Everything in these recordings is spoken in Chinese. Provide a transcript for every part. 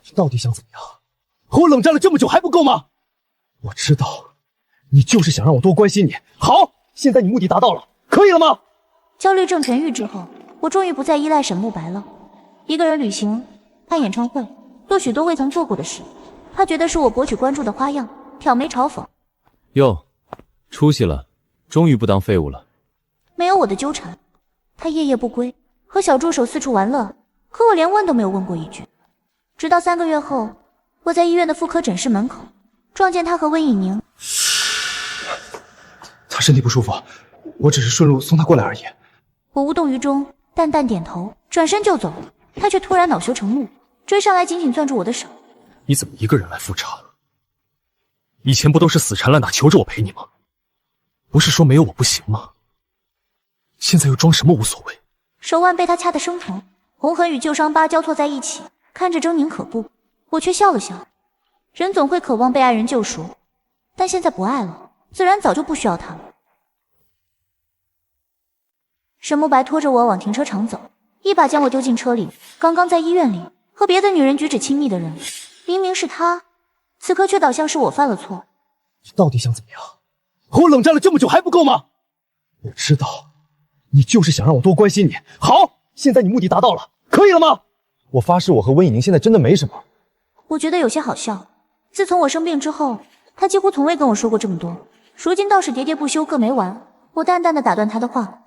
你到底想怎么样？和我冷战了这么久还不够吗？我知道，你就是想让我多关心你。好，现在你目的达到了，可以了吗？焦虑症痊愈之后，我终于不再依赖沈慕白了。一个人旅行、看演唱会，做许多未曾做过的事。他觉得是我博取关注的花样，挑眉嘲讽。哟，出息了，终于不当废物了。没有我的纠缠，他夜夜不归，和小助手四处玩乐，可我连问都没有问过一句。直到3个月后，我在医院的妇科诊室门口撞见他和温以宁。他身体不舒服，我只是顺路送他过来而已。我无动于衷，淡淡点头，转身就走。他却突然恼羞成怒，追上来紧紧攥住我的手。你怎么一个人来复查？以前不都是死缠烂打求着我陪你吗？不是说没有我不行吗？现在又装什么无所谓？手腕被他掐得生疼，红痕与旧伤疤交错在一起，看着狰狞可怖。我却笑了笑。人总会渴望被爱人救赎，但现在不爱了，自然早就不需要他了。沈慕白拖着我往停车场走，一把将我丢进车里。刚刚在医院里和别的女人举止亲密的人，明明是他，此刻却倒像是我犯了错。你到底想怎么样？和我冷战了这么久还不够吗？我知道，你就是想让我多关心你。好，现在你目的达到了，可以了吗？我发誓，我和温以宁现在真的没什么。我觉得有些好笑。自从我生病之后，他几乎从未跟我说过这么多，如今倒是喋喋不休个没完。我淡淡的打断他的话，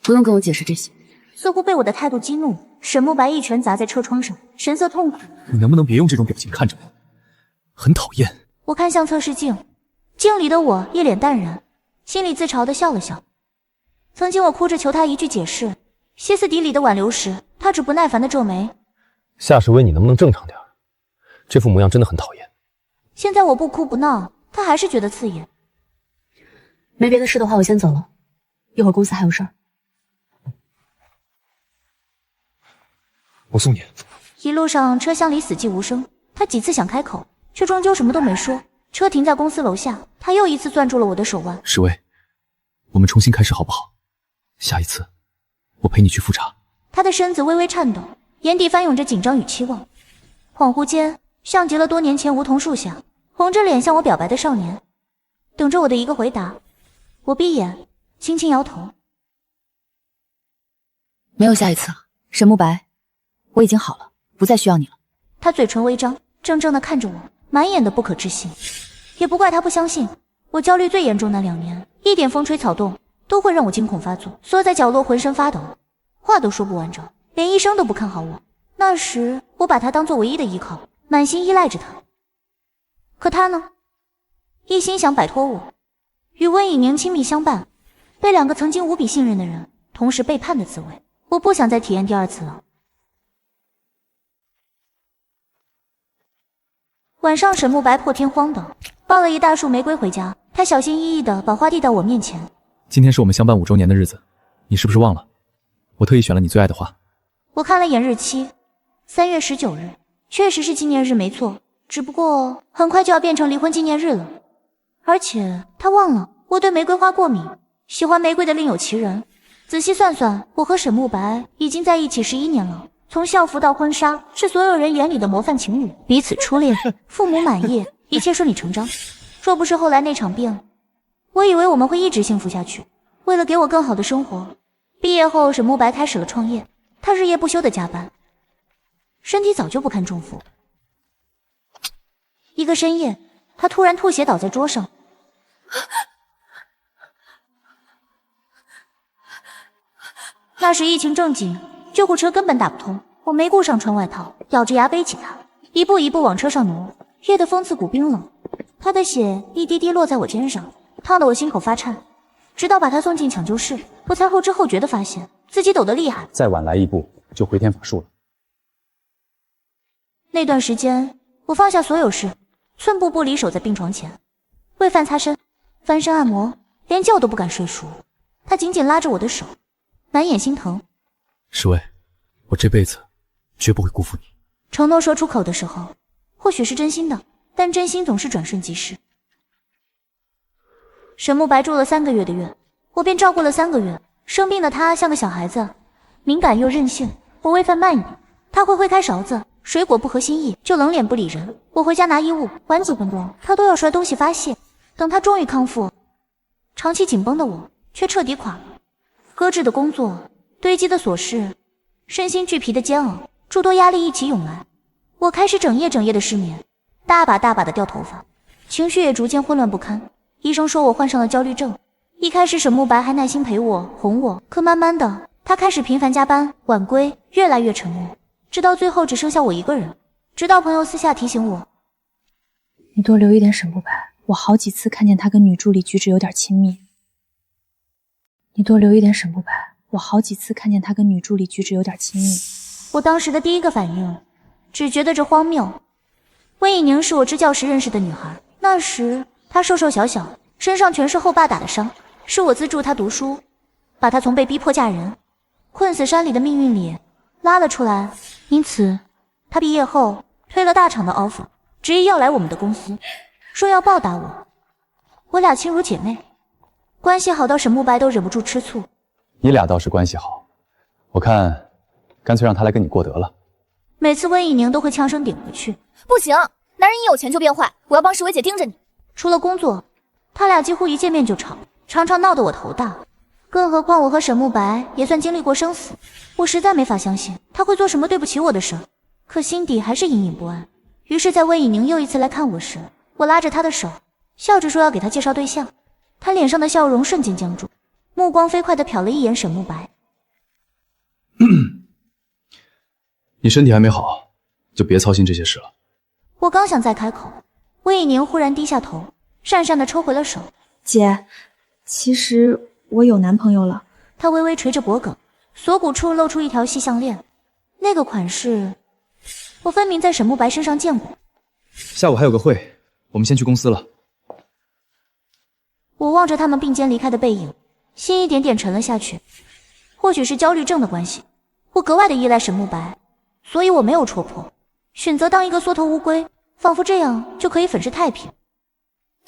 不用跟我解释这些。似乎被我的态度激怒，沈慕白一拳砸在车窗上，神色痛苦。你能不能别用这种表情看着我？很讨厌。我看向测试镜，镜里的我一脸淡然，心里自嘲的笑了笑。曾经我哭着求他一句解释，歇斯底里的挽留时，他只不耐烦的皱眉。夏时薇，你能不能正常点？这副模样真的很讨厌。现在我不哭不闹，他还是觉得刺眼。没别的事的话，我先走了，一会儿公司还有事儿。我送你。一路上车厢里死寂无声，他几次想开口，却终究什么都没说。车停在公司楼下，他又一次攥住了我的手腕。时薇，我们重新开始好不好？下一次，我陪你去复查。他的身子微微颤抖，眼底翻涌着紧张与期望。恍惚间，像极了多年前梧桐树下，红着脸向我表白的少年，等着我的一个回答。我闭眼，轻轻摇头。没有下一次了，沈慕白，我已经好了，不再需要你了。他嘴唇微张，怔怔地看着我，满眼的不可置信。也不怪他不相信，我焦虑最严重的2年，一点风吹草动都会让我惊恐发作，缩在角落浑身发抖，话都说不完整，连医生都不看好我。那时我把他当作唯一的依靠，满心依赖着他。可他呢，一心想摆脱我，与温以宁亲密相伴，被2个曾经无比信任的人同时背叛的滋味，我不想再体验第2次了。晚上，沈慕白破天荒的抱了一大束玫瑰回家，他小心翼翼地把花递到我面前。今天是我们相伴5周年的日子，你是不是忘了？我特意选了你最爱的花。我看了眼日期，3月19日，确实是纪念日没错，只不过很快就要变成离婚纪念日了。而且他忘了我对玫瑰花过敏，喜欢玫瑰的另有其人。仔细算算，我和沈慕白已经在一起11年了，从校服到婚纱，是所有人眼里的模范情侣，彼此初恋，父母满意，一切顺理成章。若不是后来那场病，我以为我们会一直幸福下去。为了给我更好的生活，毕业后沈慕白开始了创业，他日夜不休的加班，身体早就不堪重负。一个深夜，他突然吐血倒在桌上。那时疫情正紧，救护车根本打不通，我没顾上穿外套，咬着牙背起他，一步一步往车上挪。夜的风刺骨冰冷，他的血一滴滴落在我肩上，烫得我心口发颤。直到把他送进抢救室，我才后知后觉地发现自己抖得厉害，再晚来一步就回天乏术了。那段时间，我放下所有事，寸步不离守在病床前，喂饭、擦身、翻身按摩，连觉都不敢睡熟。他紧紧拉着我的手，满眼心疼。时薇，我这辈子绝不会辜负你。承诺说出口的时候，或许是真心的，但真心总是转瞬即逝。沈慕白住了3个月的院，我便照顾了3个月。生病的他像个小孩子，敏感又任性。我喂饭慢一点，他会挥开勺子，水果不合心意就冷脸不理人。我回家拿衣物，晚几分钟他都要摔东西发泄。等他终于康复，长期紧绷的我却彻底垮了。搁置的工作，堆积的琐事，身心俱疲的煎熬，诸多压力一起涌来，我开始整夜的失眠，大把的掉头发，情绪也逐渐混乱不堪。医生说我患上了焦虑症。一开始沈慕白还耐心陪我哄我，可慢慢的他开始频繁加班晚归，越来越沉默，直到最后只剩下我一个人。直到朋友私下提醒我，你多留一点沈慕白，我好几次看见他跟女助理举止有点亲密。你多留一点沈慕白，我好几次看见他跟女助理举止有点亲密。我当时的第一个反应只觉得这荒谬。温以宁是我支教时认识的女孩，那时她瘦瘦小小，身上全是后爸打的伤，是我资助她读书，把她从被逼迫嫁人困死山里的命运里拉了出来。因此她毕业后推了大厂的 offer， 执意要来我们的公司，说要报答我。我俩亲如姐妹，关系好到沈慕白都忍不住吃醋。你俩倒是关系好，我看干脆让他来跟你过得了。每次温以宁都会呛声顶回去，不行，男人一有钱就变坏，我要帮石薇姐盯着你。除了工作，他俩几乎一见面就吵，常常闹得我头大。更何况我和沈慕白也算经历过生死，我实在没法相信他会做什么对不起我的事，可心底还是隐隐不安。于是在温以宁又一次来看我时，我拉着他的手，笑着说要给他介绍对象。他脸上的笑容瞬间僵住，目光飞快地瞟了一眼沈慕白。你身体还没好，就别操心这些事了。我刚想再开口，温以宁忽然低下头，讪讪地抽回了手。姐，其实我有男朋友了。他微微垂着脖颈，锁骨处露出一条细项链，那个款式我分明在沈慕白身上见过。下午还有个会，我们先去公司了。我望着他们并肩离开的背影，心一点点沉了下去。或许是焦虑症的关系，我格外的依赖沈慕白，所以我没有戳破，选择当一个缩头乌龟，仿佛这样就可以粉饰太平。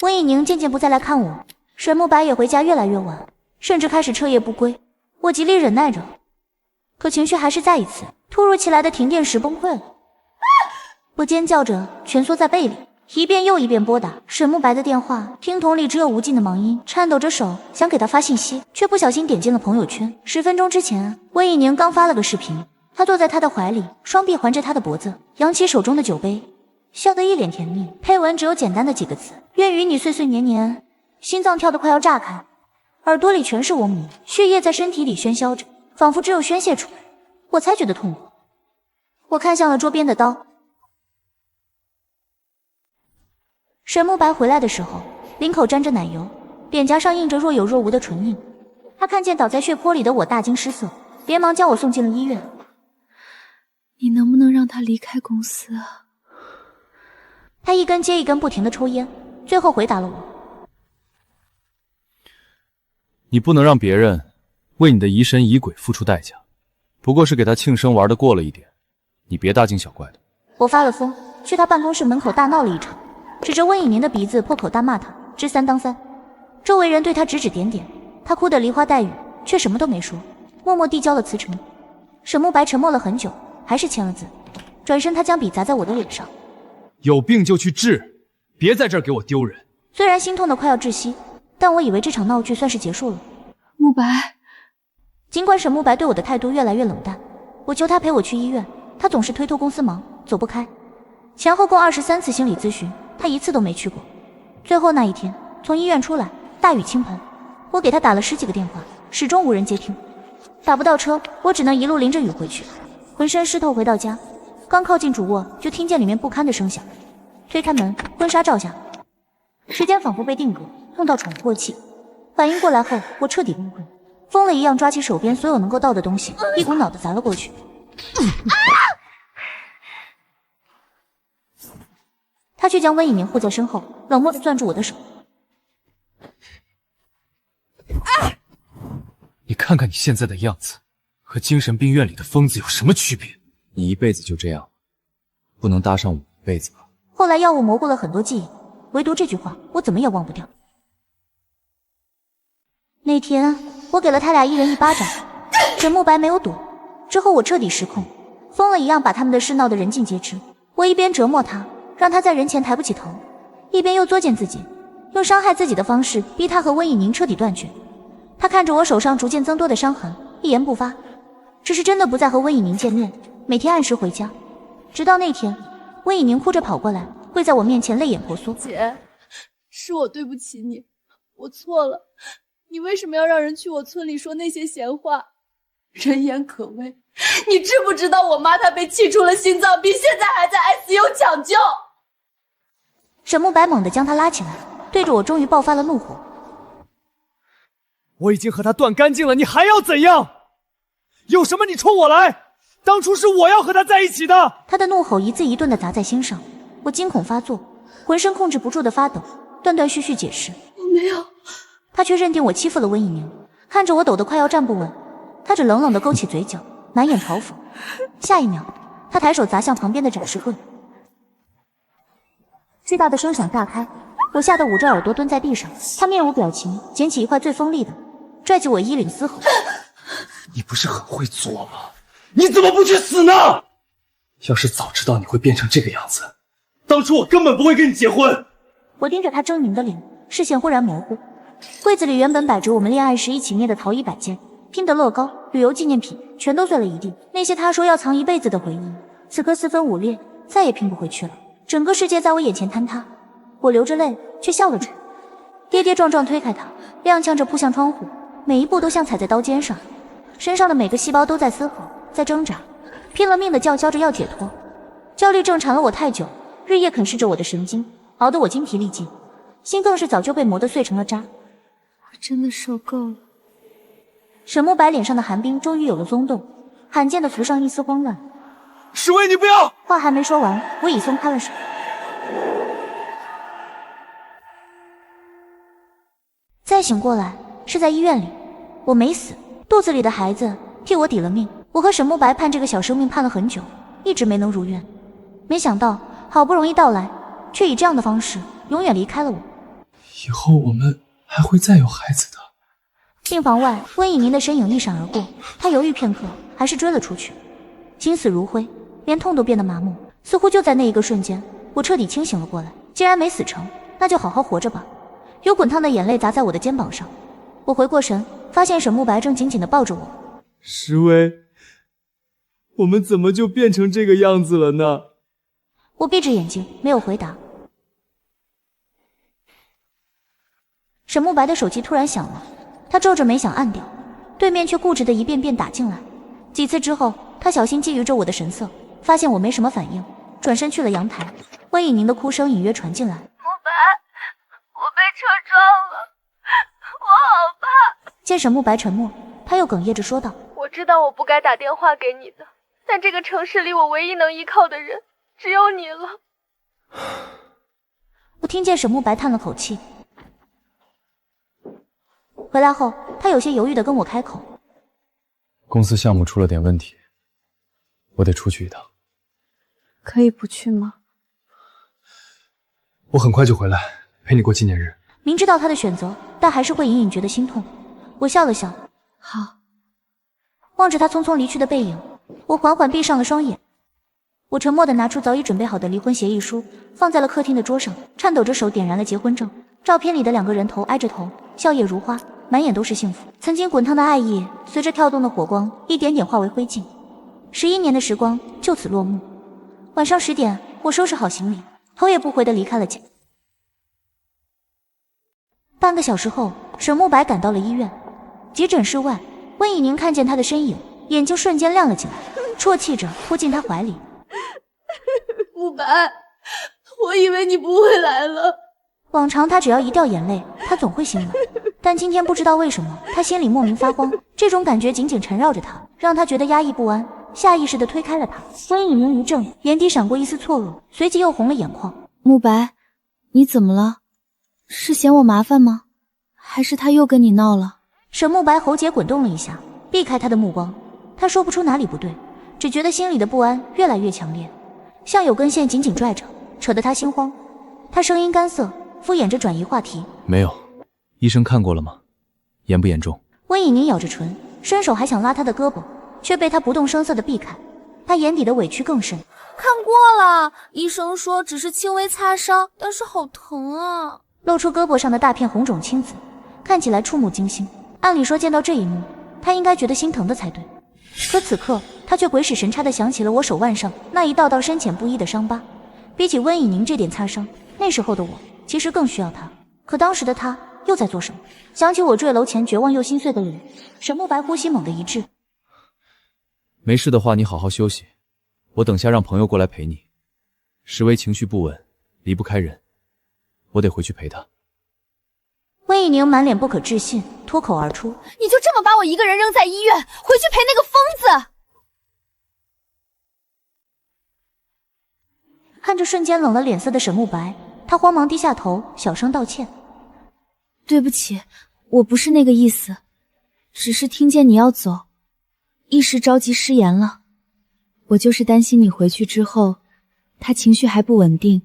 温以宁渐渐不再来看我，沈慕白也回家越来越晚，甚至开始彻夜不归。我极力忍耐着，可情绪还是再一次突如其来的停电时崩溃了。我尖叫着蜷缩在被里，一遍又一遍拨打沈慕白的电话，听筒里只有无尽的忙音，颤抖着手想给他发信息，却不小心点进了朋友圈。10分钟之前，温以宁刚发了个视频，他坐在他的怀里，双臂环着他的脖子，扬起手中的酒杯，笑得一脸甜蜜。配文只有简单的几个字：愿与你岁岁年年。心脏跳得快要炸开，耳朵里全是嗡鸣，血液在身体里喧嚣着，仿佛只有宣泄出来，我才觉得痛苦。我看向了桌边的刀。沈慕白回来的时候，领口沾着奶油，脸颊上印着若有若无的唇印。他看见倒在血泊里的我，大惊失色，连忙将我送进了医院。你能不能让他离开公司啊？他一根接一根不停地抽烟，最后回答了我：你不能让别人为你的疑神疑鬼付出代价，不过是给他庆生玩得过了一点，你别大惊小怪的。我发了疯，去他办公室门口大闹了一场，指着温以宁的鼻子破口大骂他知三当三。周围人对他指指点点，他哭得梨花带雨，却什么都没说，默默递交了辞呈。沈慕白沉默了很久，还是签了字，转身他将笔砸在我的脸上。有病就去治，别在这儿给我丢人。虽然心痛得快要窒息，但我以为这场闹剧算是结束了。慕白，尽管沈慕白对我的态度越来越冷淡，我求他陪我去医院，他总是推脱公司忙，走不开。前后共23次心理咨询，他一次都没去过。最后那一天，从医院出来，大雨倾盆，我给他打了10几个电话，始终无人接听。打不到车，我只能一路淋着雨回去，浑身湿透回到家。刚靠近主卧，就听见里面不堪的声响。推开门，婚纱照下，时间仿佛被定格，痛到喘不过气。反应过来后，我彻底崩溃，疯了一样抓起手边所有能够到的东西，一股脑的砸了过去。他却将温以宁护在身后，冷漠地攥住我的手。你看看你现在的样子，和精神病院里的疯子有什么区别？你一辈子就这样，不能搭上我一辈子吧？后来药物模糊了很多记忆，唯独这句话我怎么也忘不掉。那天我给了他俩一人一巴掌，沈慕白没有躲，之后我彻底失控，疯了一样把他们的事闹得人尽皆知。我一边折磨他，让他在人前抬不起头，一边又作践自己，用伤害自己的方式逼他和温以宁彻底断绝。他看着我手上逐渐增多的伤痕，一言不发，只是真的不再和温以宁见面，每天按时回家。直到那天，温以宁哭着跑过来，跪在我面前，泪眼婆娑。姐，是我对不起你，我错了。你为什么要让人去我村里说那些闲话？人言可畏。你知不知道我妈她被气出了心脏病，现在还在 ICU 抢救。沈慕白猛地将他拉起来，对着我终于爆发了怒火。我已经和他断干净了，你还要怎样？有什么你冲我来？当初是我要和他在一起的。他的怒吼一字一顿地砸在心上，我惊恐发作，浑身控制不住地发抖，断断续续解释。我没有。他却认定我欺负了温以宁，看着我抖得快要站不稳，他只冷冷地勾起嘴角，满眼嘲讽。下一秒，他抬手砸向旁边的展示柜，巨大的声响炸开，我吓得捂着耳朵蹲在地上。他面无表情，捡起一块最锋利的，拽起我衣领嘶吼：“你不是很会作吗？你怎么不去死呢？要是早知道你会变成这个样子，当初我根本不会跟你结婚。”我盯着他狰狞的脸，视线忽然模糊。柜子里原本摆着我们恋爱时一起捏的陶艺摆件、拼的乐高、旅游纪念品，全都碎了一地。那些他说要藏一辈子的回忆，此刻四分五裂，再也拼不回去了。整个世界在我眼前坍塌，我流着泪却笑了出来，跌跌撞撞推开他，踉跄着扑向窗户，每一步都像踩在刀尖上，身上的每个细胞都在嘶吼，在挣扎，拼了命的叫嚣着要解脱。焦虑症缠了我太久，日夜啃噬着我的神经，熬得我精疲力尽，心更是早就被磨得碎成了渣。我真的受够了。沈慕白脸上的寒冰终于有了松动，罕见的浮上一丝慌乱。史威，你不要！话还没说完，我已松开了手。再醒过来是在医院里，我没死，肚子里的孩子替我抵了命。我和沈慕白盼这个小生命盼了很久，一直没能如愿。没想到好不容易到来，却以这样的方式永远离开了我。以后我们还会再有孩子的。病房外，温以宁的身影一闪而过，他犹豫片刻，还是追了出去。心死如灰，连痛都变得麻木。似乎就在那一个瞬间，我彻底清醒了过来。既然没死成，那就好好活着吧。有滚烫的眼泪砸在我的肩膀上，我回过神，发现沈慕白正紧紧地抱着我。石薇，我们怎么就变成这个样子了呢？我闭着眼睛，没有回答。沈慕白的手机突然响了，他皱着眉想按掉，对面却固执地一遍遍打进来。几次之后，他小心觊觎着我的神色，发现我没什么反应，转身去了阳台。温以宁的哭声隐约传进来。慕白，我被车撞了，我好怕。见沈慕白沉默，他又哽咽着说道：我知道我不该打电话给你的，但这个城市里我唯一能依靠的人只有你了。我听见沈慕白叹了口气。回来后，他有些犹豫地跟我开口：公司项目出了点问题，我得出去一趟。可以不去吗？我很快就回来，陪你过纪念日。明知道他的选择，但还是会隐隐觉得心痛。我笑了笑，好。望着他匆匆离去的背影，我缓缓闭上了双眼。我沉默地拿出早已准备好的离婚协议书，放在了客厅的桌上，颤抖着手点燃了结婚证。照片里的两个人头挨着头，笑靥如花，满眼都是幸福。曾经滚烫的爱意，随着跳动的火光，一点点化为灰烬。11年的时光就此落幕。晚上10点，我收拾好行李，头也不回地离开了家。半个小时后，沈慕白赶到了医院。急诊室外，温以宁看见他的身影，眼睛瞬间亮了起来，啜泣着扑进他怀里。慕白，我以为你不会来了。往常他只要一掉眼泪，他总会心软，但今天不知道为什么，他心里莫名发慌，这种感觉紧紧缠绕着他，让他觉得压抑不安，下意识地推开了他。温以宁一怔，眼底闪过一丝错愕，随即又红了眼眶。慕白，你怎么了？是嫌我麻烦吗？还是他又跟你闹了？沈慕白喉结滚动了一下，避开他的目光。他说不出哪里不对，只觉得心里的不安越来越强烈，像有根线紧紧拽着，扯得他心慌。他声音干涩，敷衍着转移话题。没有，医生看过了吗？严不严重？温以宁咬着唇，伸手还想拉他的胳膊，却被他不动声色地避开。他眼底的委屈更深。看过了，医生说只是轻微擦伤，但是好疼啊！露出胳膊上的大片红肿青紫，看起来触目惊心。按理说见到这一幕，他应该觉得心疼的才对。可此刻，他却鬼使神差地想起了我手腕上那一道道深浅不一的伤疤。比起温以宁这点擦伤，那时候的我其实更需要他。可当时的他又在做什么？想起我坠楼前绝望又心碎的脸，沈慕白呼吸猛地一滞。没事的话，你好好休息，我等下让朋友过来陪你。石薇情绪不稳，离不开人，我得回去陪她。温以宁满脸不可置信，脱口而出：“你就这么把我一个人扔在医院，回去陪那个疯子？”看着瞬间冷了脸色的沈慕白，他慌忙低下头，小声道歉：“对不起，我不是那个意思，只是听见你要走，一时着急失言了。我就是担心你回去之后，他情绪还不稳定，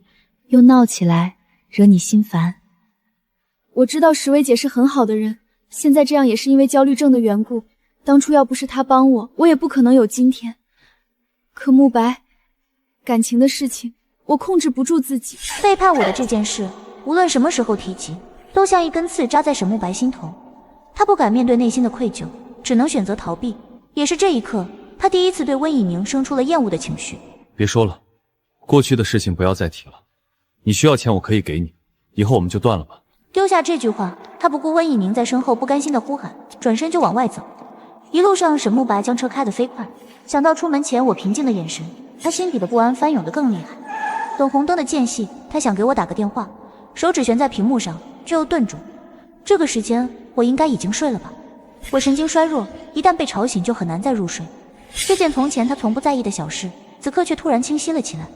又闹起来，惹你心烦。我知道石薇姐是很好的人，现在这样也是因为焦虑症的缘故。当初要不是她帮我，我也不可能有今天。可慕白，感情的事情，我控制不住自己。背叛我的这件事，无论什么时候提及，都像一根刺扎在沈慕白心头。他不敢面对内心的愧疚，只能选择逃避。也是这一刻，他第一次对温以宁生出了厌恶的情绪。别说了，过去的事情不要再提了。你需要钱我可以给你，以后我们就断了吧。丢下这句话，他不顾温以宁在身后不甘心的呼喊，转身就往外走。一路上，沈慕白将车开得飞快。想到出门前我平静的眼神，他心底的不安翻涌得更厉害。等红灯的间隙，他想给我打个电话，手指悬在屏幕上，却又顿住。这个时间，我应该已经睡了吧？我神经衰弱，一旦被吵醒就很难再入睡。这件从前他从不在意的小事，此刻却突然清晰了起来。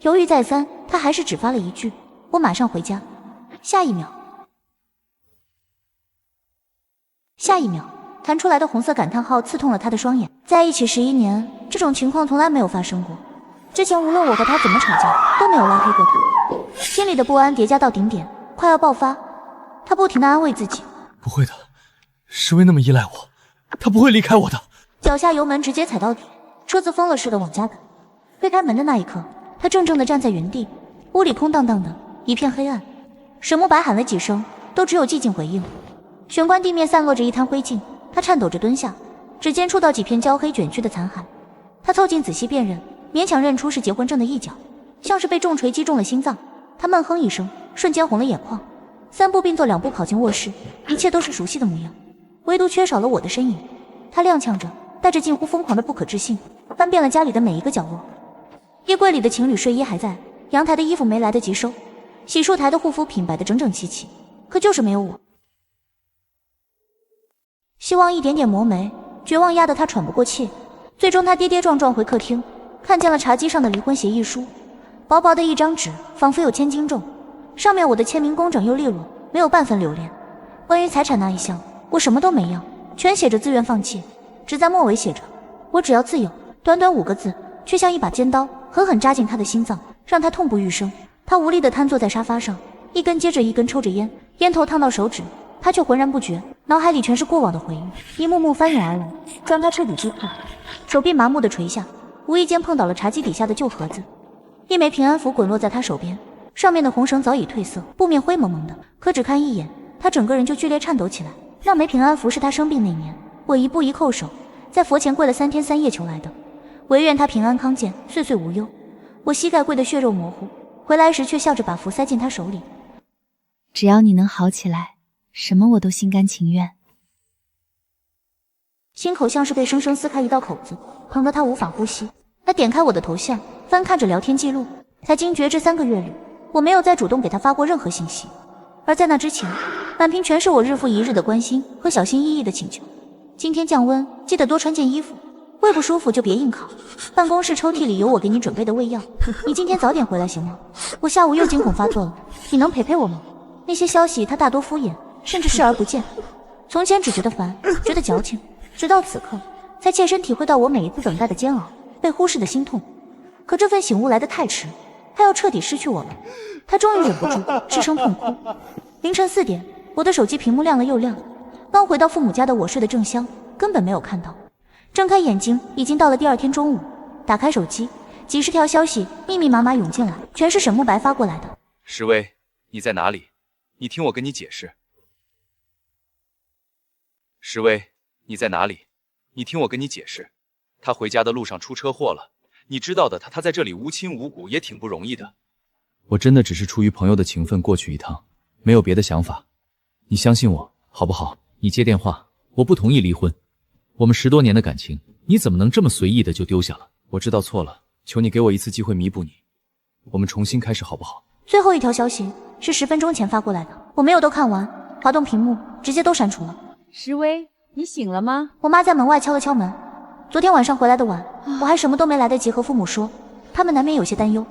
犹豫再三，他还是只发了一句：“我马上回家。”下一秒，弹出来的红色感叹号刺痛了他的双眼。在一起11年，这种情况从来没有发生过。之前无论我和他怎么吵架，都没有拉黑过他。心里的不安叠加到顶点，快要爆发。他不停地安慰自己：“不会的，石薇那么依赖我，她不会离开我的。”脚下油门直接踩到底，车子疯了似的往家赶。推开门的那一刻，他怔怔地站在原地，屋里空荡荡的，一片黑暗。沈慕白喊了几声，都只有寂静回应。玄关地面散落着一滩灰烬，他颤抖着蹲下，指尖触到几片焦黑卷曲的残骸。他凑近仔细辨认，勉强认出是结婚证的一角，像是被重锤击中了心脏。他闷哼一声，瞬间红了眼眶，三步并作两步跑进卧室，一切都是熟悉的模样，唯独缺少了我的身影。他踉跄着，带着近乎疯狂的不可置信，翻遍了家里的每一个角落。衣柜里的情侣睡衣还在，阳台的衣服没来得及收，洗漱台的护肤品摆得整整齐齐，可就是没有我。希望一点点磨没，绝望压得他喘不过气。最终他跌跌撞撞回客厅，看见了茶几上的离婚协议书，薄薄的一张纸，仿佛有千斤重，上面我的签名工整又利落，没有半分留恋。关于财产那一项，我什么都没要，全写着自愿放弃，只在末尾写着我只要自由。短短5个字，却像一把尖刀，狠狠扎进他的心脏，让他痛不欲生。他无力地瘫坐在沙发上，一根接着一根抽着烟，烟头烫到手指，他却浑然不觉，脑海里全是过往的回忆，一幕幕翻涌而来，让他彻底击破。手臂麻木地垂下，无意间碰倒了茶几底下的旧盒子，一枚平安符滚落在他手边，上面的红绳早已褪色，布面灰蒙蒙的，可只看一眼，他整个人就剧烈颤抖起来。那枚平安符是他生病那年，我一步一叩首，在佛前跪了3天3夜求来的，唯愿他平安康健，岁岁无忧。我膝盖跪得血肉模糊，回来时却笑着把符塞进他手里。只要你能好起来，什么我都心甘情愿。心口像是被生生撕开一道口子，疼得他无法呼吸。他点开我的头像，翻看着聊天记录，才惊觉这3个月里，我没有再主动给他发过任何信息。而在那之前，满屏全是我日复一日的关心和小心翼翼的请求。今天降温，记得多穿件衣服，胃不舒服就别硬扛。办公室抽屉里有我给你准备的胃药，你今天早点回来行吗？我下午又惊恐发作了，你能陪陪我吗？那些消息他大多敷衍，甚至视而不见。从前只觉得烦，觉得矫情，直到此刻才切身体会到我每一次等待的煎熬，被忽视的心痛。可这份醒悟来得太迟，他要彻底失去我了。他终于忍不住失声痛哭。凌晨4点，我的手机屏幕亮了又亮，刚回到父母家的我睡得正香，根本没有看到。睁开眼睛，已经到了第2天中午。打开手机，几十条消息密密麻麻涌进来，全是沈慕白发过来的。石薇，你在哪里？你听我跟你解释。石薇，你在哪里？你听我跟你解释。他回家的路上出车祸了，你知道的，他在这里无亲无故，也挺不容易的。我真的只是出于朋友的情分过去一趟，没有别的想法。你相信我，好不好？你接电话，我不同意离婚。我们10多年的感情，你怎么能这么随意的就丢下了？我知道错了，求你给我一次机会弥补你，我们重新开始好不好？最后一条消息是10分钟前发过来的，我没有都看完，滑动屏幕直接都删除了。石薇，你醒了吗？我妈在门外敲了敲门。昨天晚上回来的晚，我还什么都没来得及和父母说，他们难免有些担忧。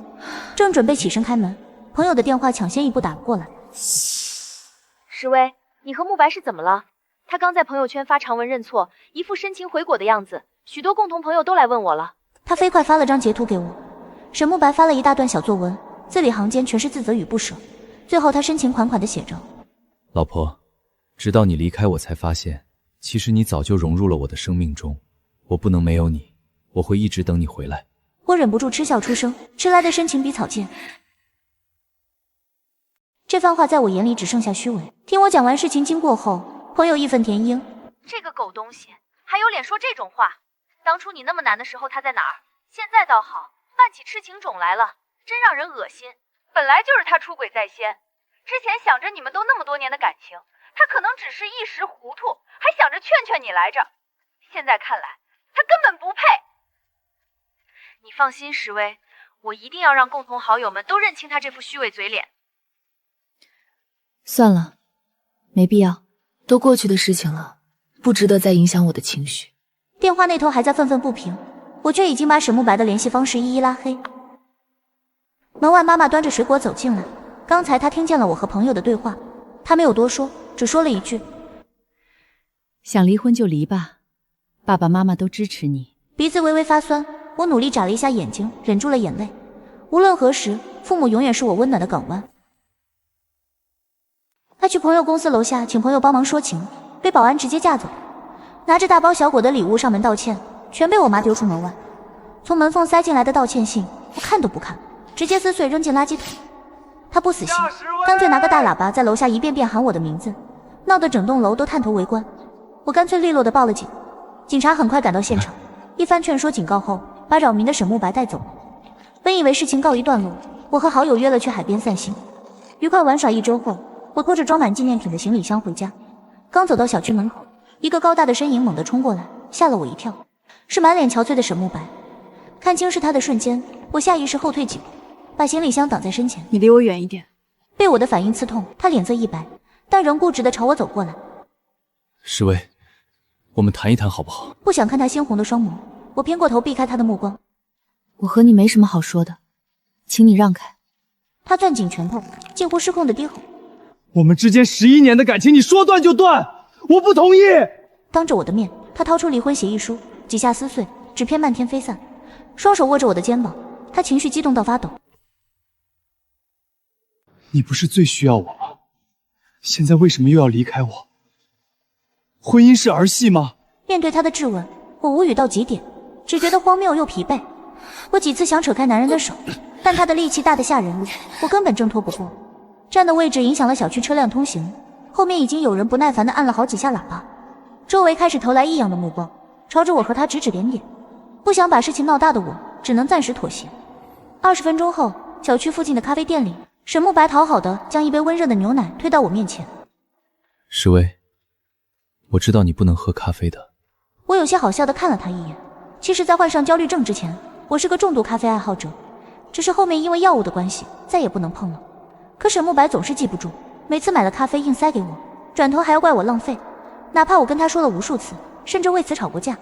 正准备起身开门，朋友的电话抢先一步打了过来。石薇，你和慕白是怎么了？他刚在朋友圈发长文认错，一副深情悔果的样子，许多共同朋友都来问我了。他飞快发了张截图给我，沈慕白发了一大段小作文，字里行间全是自责与不舍。最后他深情款款地写着：老婆，直到你离开我才发现，其实你早就融入了我的生命中，我不能没有你，我会一直等你回来。我忍不住嗤笑出声，迟来的深情比草贱。这番话在我眼里只剩下虚伪。听我讲完事情经过后，朋友义愤填膺：这个狗东西还有脸说这种话？当初你那么难的时候他在哪儿？现在倒好，泛起痴情种来了，真让人恶心。本来就是他出轨在先，之前想着你们都那么多年的感情，他可能只是一时糊涂，还想着劝劝你来着。现在看来，他根本不配。你放心，石薇，我一定要让共同好友们都认清他这副虚伪嘴脸。算了，没必要，都过去的事情了，不值得再影响我的情绪。电话那头还在愤愤不平，我却已经把沈慕白的联系方式一一拉黑。门外妈妈端着水果走进来，刚才她听见了我和朋友的对话，她没有多说，只说了一句：想离婚就离吧，爸爸妈妈都支持你。鼻子微微发酸，我努力眨了一下眼睛，忍住了眼泪。无论何时，父母永远是我温暖的港湾。他去朋友公司楼下请朋友帮忙说情，被保安直接架走，拿着大包小裹的礼物上门道歉，全被我妈丢出门外。从门缝塞进来的道歉信，我看都不看，直接撕碎扔进垃圾桶。他不死心，干脆拿个大喇叭在楼下一遍遍喊我的名字，闹得整栋楼都探头围观。我干脆利落地报了警，警察很快赶到现场，一番劝说警告后，把扰民的沈慕白带走了。本以为事情告一段落，我和好友约了去海边散心，愉快玩耍1周后，我拖着装满纪念品的行李箱回家。刚走到小区门口，一个高大的身影猛地冲过来，吓了我一跳，是满脸憔悴的沈慕白。看清是他的瞬间，我下意识后退几步，把行李箱挡在身前。你离我远一点。被我的反应刺痛，他脸色一白，但仍固执地朝我走过来。石薇，我们谈一谈好不好？不想看他猩红的双眸，我偏过头避开他的目光。我和你没什么好说的，请你让开。他攥紧拳头，近乎失控的低吼：我们之间11年的感情，你说断就断，我不同意！当着我的面，他掏出离婚协议书，几下撕碎，纸片漫天飞散，双手握着我的肩膀，他情绪激动到发抖。你不是最需要我吗？现在为什么又要离开我？婚姻是儿戏吗？面对他的质问，我无语到极点，只觉得荒谬又疲惫。我几次想扯开男人的手，但他的力气大得吓人，我根本挣脱不过。站的位置影响了小区车辆通行，后面已经有人不耐烦地按了好几下喇叭，周围开始投来异样的目光，朝着我和他指指点点。不想把事情闹大的我，只能暂时妥协。20分钟后，小区附近的咖啡店里，沈慕白讨好地将一杯温热的牛奶推到我面前。石薇，我知道你不能喝咖啡的。我有些好笑地看了他一眼。其实在患上焦虑症之前，我是个重度咖啡爱好者，只是后面因为药物的关系再也不能碰了。可沈慕白总是记不住，每次买了咖啡硬塞给我，转头还要怪我浪费，哪怕我跟他说了无数次，甚至为此吵过架。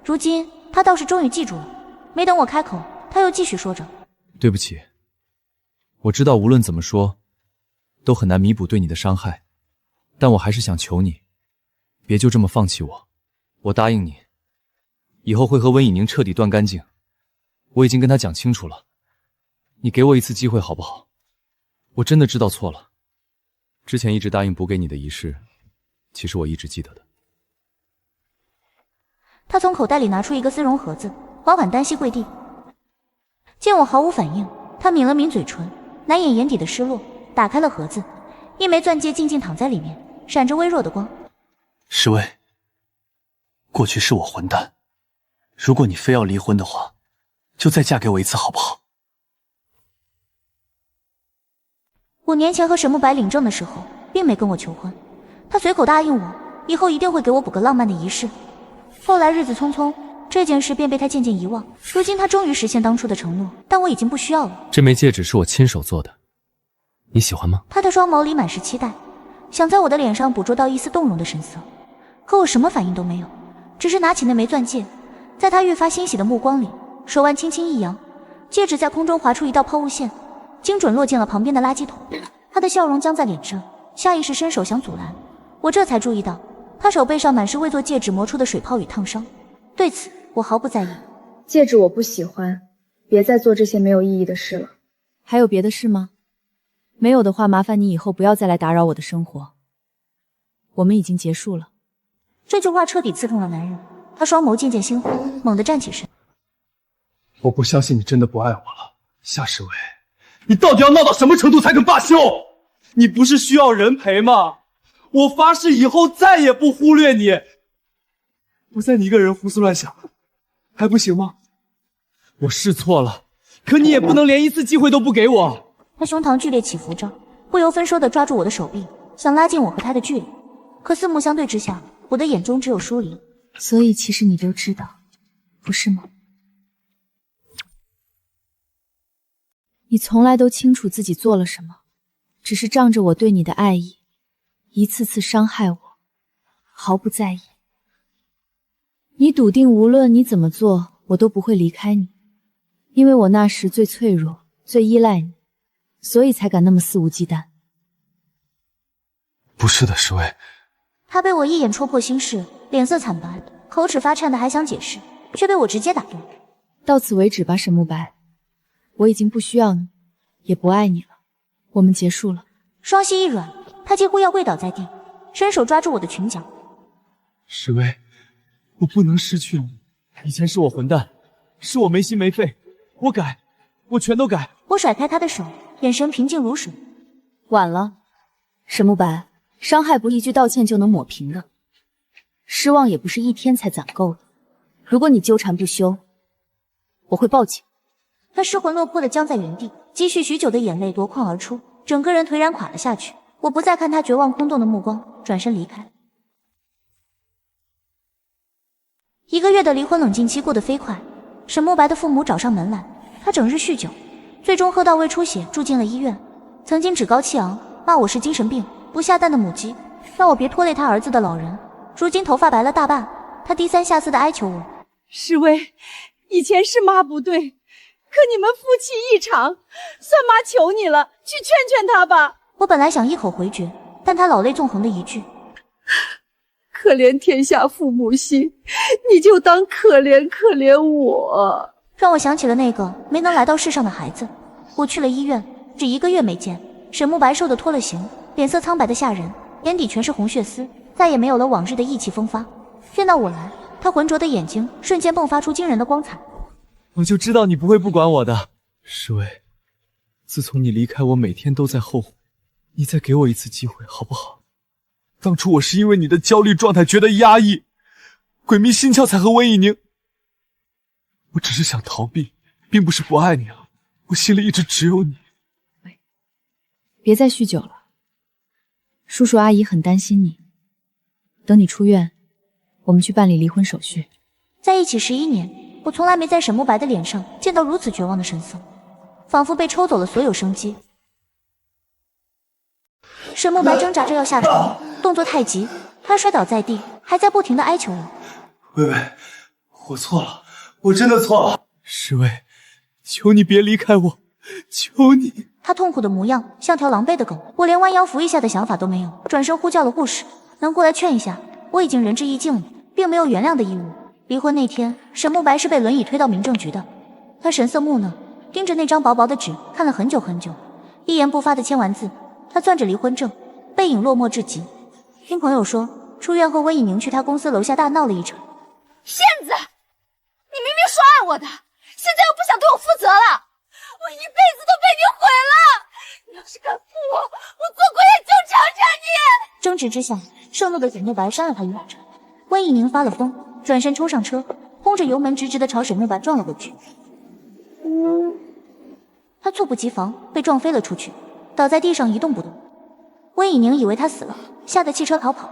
如今他倒是终于记住了，没等我开口，他又继续说着：对不起，我知道无论怎么说都很难弥补对你的伤害，但我还是想求你，别就这么放弃我。我答应你，以后会和温以宁彻底断干净，我已经跟他讲清楚了，你给我一次机会好不好？我真的知道错了，之前一直答应补给你的仪式，其实我一直记得的。他从口袋里拿出一个丝绒盒子，缓缓单膝跪地，见我毫无反应，他抿了抿嘴唇，难掩眼底的失落，打开了盒子，一枚钻戒静静躺在里面，闪着微弱的光。诗薇，过去是我混蛋，如果你非要离婚的话，就再嫁给我一次好不好5年前和沈慕白领证的时候，并没跟我求婚，他随口答应我，以后一定会给我补个浪漫的仪式。后来日子匆匆，这件事便被他渐渐遗忘。如今他终于实现当初的承诺，但我已经不需要了。这枚戒指是我亲手做的，你喜欢吗？他的双眸里满是期待，想在我的脸上捕捉到一丝动容的神色，可我什么反应都没有，只是拿起那枚钻戒，在他愈发欣喜的目光里，手腕轻轻一扬，戒指在空中划出一道抛物线，精准落进了旁边的垃圾桶。他的笑容僵在脸上，下意识伸手想阻拦，我这才注意到他手背上满是未做戒指磨出的水泡与烫伤。对此我毫不在意。戒指我不喜欢，别再做这些没有意义的事了。还有别的事吗？没有的话，麻烦你以后不要再来打扰我的生活。我们已经结束了。这句话彻底刺痛了男人，他双眸渐渐猩红，猛地站起身。我不相信你真的不爱我了，夏世伟，你到底要闹到什么程度才肯罢休？你不是需要人陪吗？我发誓以后再也不忽略你，不再你一个人胡思乱想，还不行吗？我是错了，可你也不能连一次机会都不给我。他胸膛剧烈起伏着，不由分说地抓住我的手臂，想拉近我和他的距离。可四目相对之下，我的眼中只有疏离。所以其实你都知道，不是吗？你从来都清楚自己做了什么，只是仗着我对你的爱意，一次次伤害我，毫不在意。你笃定无论你怎么做，我都不会离开你，因为我那时最脆弱，最依赖你，所以才敢那么肆无忌惮。不是的，诗薇。他被我一眼戳破心事，脸色惨白，口齿发颤的还想解释，却被我直接打断。到此为止吧，沈慕白，我已经不需要你，也不爱你了，我们结束了。双膝一软，他几乎要跪倒在地，伸手抓住我的裙角。诗薇，我不能失去你。以前是我混蛋，是我没心没肺，我改，我全都改。我甩开他的手，眼神平静如水。晚了，沈慕白，伤害不是一句道歉就能抹平的，失望也不是一天才攒够的。如果你纠缠不休，我会报警。他失魂落魄地僵在原地，积蓄许久的眼泪夺眶而出，整个人颓然垮了下去。我不再看他绝望空洞的目光，转身离开。1个月的离婚冷静期过得飞快，沈慕白的父母找上门来，他整日酗酒，最终喝到胃出血，住进了医院。曾经趾高气昂，骂我是精神病，不下蛋的母鸡，让我别拖累他儿子的老人。如今头发白了大半，他低三下四地哀求我：诗薇，以前是妈不对，可你们夫妻一场，算妈求你了，去劝劝他吧。我本来想一口回绝，但他老泪纵横的一句：可怜天下父母心，你就当可怜可怜我，让我想起了那个没能来到世上的孩子。我去了医院，只1个月没见，沈慕白瘦得脱了形，脸色苍白的吓人，眼底全是红血丝，再也没有了往日的意气风发。见到我来，他浑浊的眼睛瞬间迸发出惊人的光彩。我就知道你不会不管我的，诗薇。自从你离开我，每天都在后悔。你再给我一次机会，好不好？当初我是因为你的焦虑状态觉得压抑，鬼迷心窍才和温以宁。我只是想逃避，并不是不爱你了。我心里一直只有你。别再酗酒了，叔叔阿姨很担心你。等你出院，我们去办理离婚手续。在一起11年，我从来没在沈慕白的脸上见到如此绝望的神色，仿佛被抽走了所有生机。沈慕白挣扎着要下床，动作太急，他摔倒在地，还在不停地哀求我：薇薇，我错了，我真的错了。诗薇，求你别离开我，求你。他痛苦的模样像条狼狈的狗，我连弯腰扶一下的想法都没有，转身呼叫了护士，能过来劝一下。我已经仁至义尽了，并没有原谅的义务。离婚那天，沈慕白是被轮椅推到民政局的，他神色木讷，盯着那张薄薄的纸看了很久很久，一言不发的签完字。他攥着离婚证，背影落寞至极。听朋友说，出院后温以宁去他公司楼下大闹了一场。骗子！你明明说爱我的，现在又不想对我负责了。我一辈子都被你毁了！你要是敢负我，我做鬼也就偿偿你！争执之下，盛怒的沈慕白扇了他一巴掌。温以宁发了疯，转身冲上车，轰着油门直直的朝沈慕白撞了过去。他猝不及防，被撞飞了出去，倒在地上一动不动。温以宁以为他死了，吓得弃车逃跑，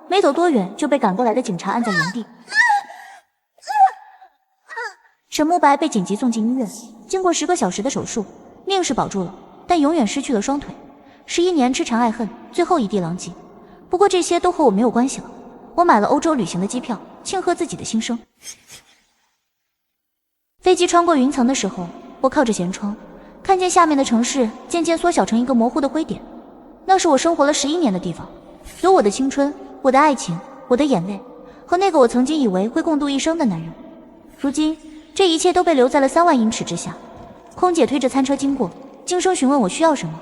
没走多远就被赶过来的警察按在原地。沈慕白被紧急送进医院，经过10个小时的手术，命是保住了，但永远失去了双腿。11年痴缠爱恨，最后一地狼藉。不过这些都和我没有关系了。我买了欧洲旅行的机票，庆贺自己的新生。飞机穿过云层的时候，我靠着舷窗，看见下面的城市渐渐缩小成一个模糊的灰点。那是我生活了11年的地方，有我的青春，我的爱情，我的眼泪，和那个我曾经以为会共度一生的男人。如今这一切都被留在了3万英尺之下。空姐推着餐车经过，轻声询问我需要什么。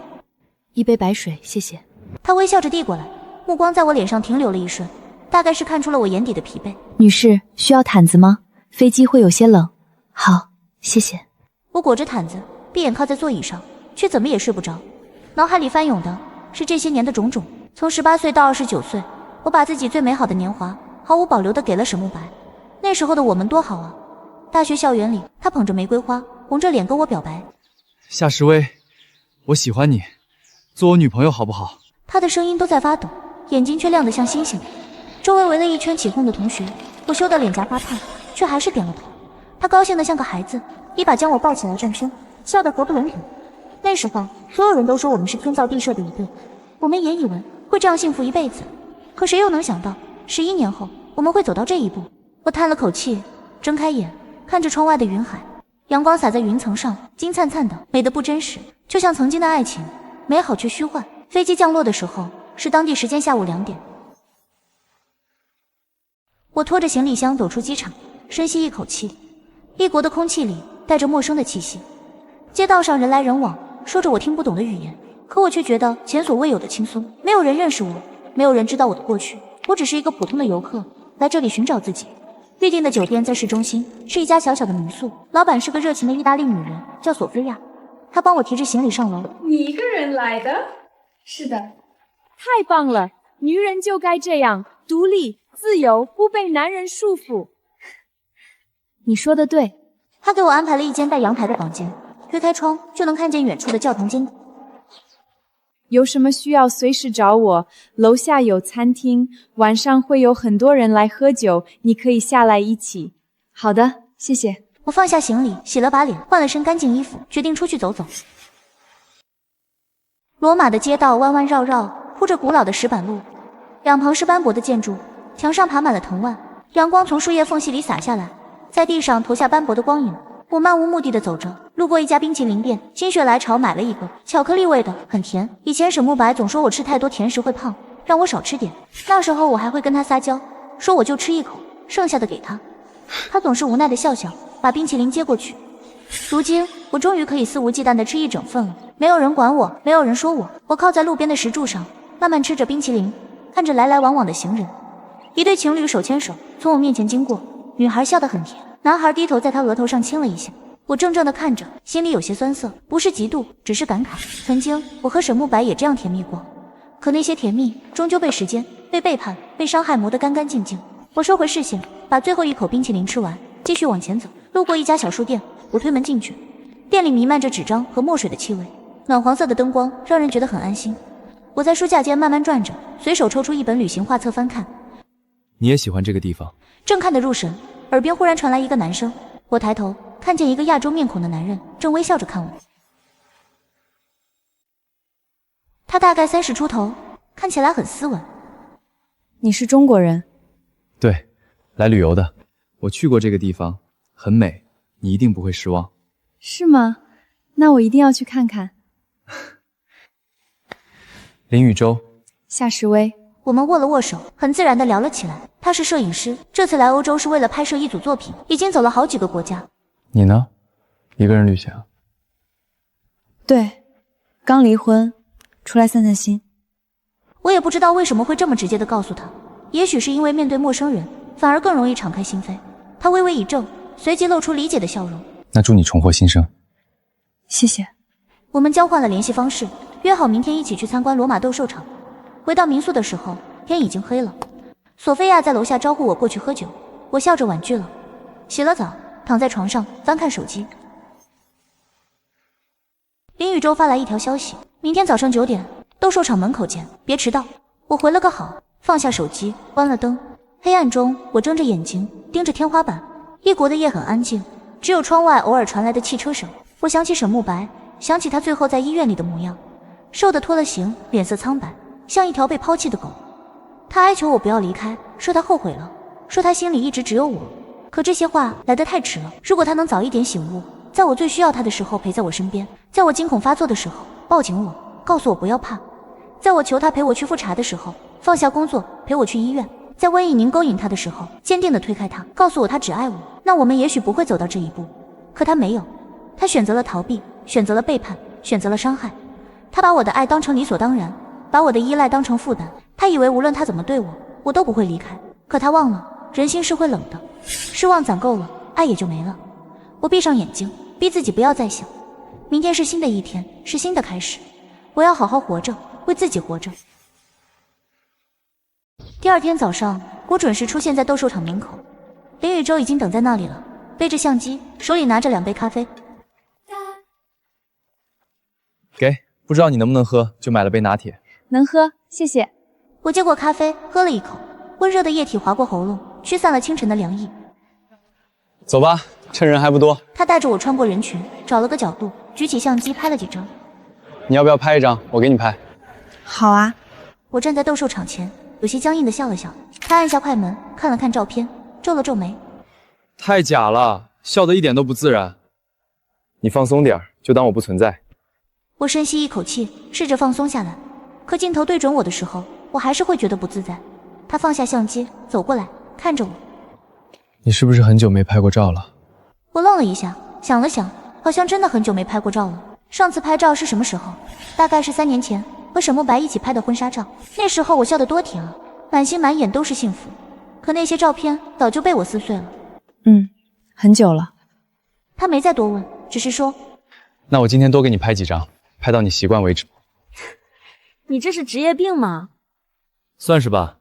一杯白水，谢谢。她微笑着递过来，目光在我脸上停留了一瞬，大概是看出了我眼底的疲惫。女士，需要毯子吗？飞机会有些冷。好，谢谢。我裹着毯子，闭眼靠在座椅上，却怎么也睡不着。脑海里翻涌的是这些年的种种，从18岁到29岁，我把自己最美好的年华毫无保留地给了沈慕白。那时候的我们多好啊！大学校园里，他捧着玫瑰花，红着脸跟我表白。夏时薇，我喜欢你，做我女朋友好不好？他的声音都在发抖，眼睛却亮得像星星。周围围了一圈起哄的同学，我羞得脸颊发烫，却还是点了头。他高兴得像个孩子，一把将我抱起来转身，笑得合不拢腿。那时候，所有人都说我们是天造地设的一对，我们也以为会这样幸福一辈子。可谁又能想到，11年后我们会走到这一步？我叹了口气，睁开眼，看着窗外的云海，阳光洒在云层上，金灿灿的，美得不真实，就像曾经的爱情，美好却虚幻。飞机降落的时候是当地时间下午2点。我拖着行李箱走出机场，深吸一口气。异国的空气里带着陌生的气息，街道上人来人往，说着我听不懂的语言，可我却觉得前所未有的轻松。没有人认识我，没有人知道我的过去，我只是一个普通的游客，来这里寻找自己。预定的酒店在市中心，是一家小小的民宿，老板是个热情的意大利女人，叫索菲亚。她帮我提着行李上楼。你一个人来的？是的。太棒了，女人就该这样，独立、自由，不被男人束缚。你说的对。他给我安排了一间带阳台的房间，推开窗就能看见远处的教堂尖顶。有什么需要随时找我，楼下有餐厅，晚上会有很多人来喝酒，你可以下来一起。好的，谢谢。我放下行李，洗了把脸，换了身干净衣服，决定出去走走。罗马的街道弯弯绕绕，铺着古老的石板路，两旁是斑驳的建筑，墙上爬满了藤蔓，阳光从树叶缝隙里洒下来，在地上投下斑驳的光影。我漫无目的地走着，路过一家冰淇淋店，心血来潮买了一个，巧克力味的，很甜。以前沈慕白总说我吃太多甜食会胖，让我少吃点。那时候我还会跟他撒娇，说我就吃一口，剩下的给他。他总是无奈地笑笑，把冰淇淋接过去。如今我终于可以肆无忌惮地吃一整份了，没有人管我，没有人说我。我靠在路边的石柱上，慢慢吃着冰淇淋，看着来来往往的行人。一对情侣手牵手从我面前经过，女孩笑得很甜，男孩低头在她额头上亲了一下。我怔怔地看着，心里有些酸涩，不是嫉妒，只是感慨。曾经我和沈慕白也这样甜蜜过，可那些甜蜜终究被时间、被背叛、被伤害磨得干干净净。我收回视线，把最后一口冰淇淋吃完，继续往前走。路过一家小书店，我推门进去，店里弥漫着纸张和墨水的气味，暖黄色的灯光让人觉得很安心。我在书架间慢慢转着，随手抽出一本旅行画册翻看。你也喜欢这个地方？正看得入神，耳边忽然传来一个男声。我抬头看见一个亚洲面孔的男人正微笑着看我，他大概30出头，看起来很斯文。你是中国人？对，来旅游的。我去过这个地方，很美，你一定不会失望。是吗？那我一定要去看看。林宇洲，夏时薇。我们握了握手，很自然地聊了起来。他是摄影师，这次来欧洲是为了拍摄一组作品，已经走了好几个国家。你呢？一个人旅行？对，刚离婚，出来散散心。我也不知道为什么会这么直接地告诉他，也许是因为面对陌生人，反而更容易敞开心扉。他微微一怔，随即露出理解的笑容。那祝你重获新生。谢谢。我们交换了联系方式，约好明天一起去参观罗马斗兽场。回到民宿的时候，天已经黑了。索菲亚在楼下招呼我过去喝酒，我笑着婉拒了。洗了澡，躺在床上翻看手机。林宇洲发来一条消息：明天早上9点，斗兽场门口见，别迟到。我回了个好，放下手机，关了灯。黑暗中，我睁着眼睛盯着天花板。异国的夜很安静，只有窗外偶尔传来的汽车声。我想起沈慕白，想起他最后在医院里的模样，瘦得脱了形，脸色苍白，像一条被抛弃的狗。他哀求我不要离开，说他后悔了，说他心里一直只有我。可这些话来得太迟了。如果他能早一点醒悟，在我最需要他的时候陪在我身边，在我惊恐发作的时候抱紧我，告诉我不要怕，在我求他陪我去复查的时候放下工作陪我去医院，在温以宁勾引他的时候坚定地推开他，告诉我他只爱我，那我们也许不会走到这一步。可他没有，他选择了逃避，选择了背叛，选择了伤害。他把我的爱当成理所当然，把我的依赖当成负担。他以为无论他怎么对我，我都不会离开。可他忘了，人心是会冷的，失望攒够了，爱也就没了。我闭上眼睛，逼自己不要再想。明天是新的一天，是新的开始。我要好好活着，为自己活着。第二天早上，我准时出现在斗兽场门口，林宇洲已经等在那里了，背着相机，手里拿着2杯咖啡。给，不知道你能不能喝，就买了杯拿铁。能喝，谢谢。我接过咖啡，喝了一口，温热的液体划过喉咙，驱散了清晨的凉意。走吧，趁人还不多。他带着我穿过人群，找了个角度，举起相机拍了几张。你要不要拍一张？我给你拍。好啊。我站在斗兽场前，有些僵硬地笑了笑。他按下快门，看了看照片，皱了皱眉。太假了，笑得一点都不自然。你放松点，就当我不存在。我深吸一口气，试着放松下来。可镜头对准我的时候，我还是会觉得不自在。他放下相机，走过来，看着我。你是不是很久没拍过照了？我愣了一下，想了想，好像真的很久没拍过照了。上次拍照是什么时候？大概是3年前，和沈慕白一起拍的婚纱照。那时候我笑得多甜啊，满心满眼都是幸福。可那些照片早就被我撕碎了。很久了。他没再多问，只是说，那我今天多给你拍几张，拍到你习惯为止。你这是职业病吗？算是吧，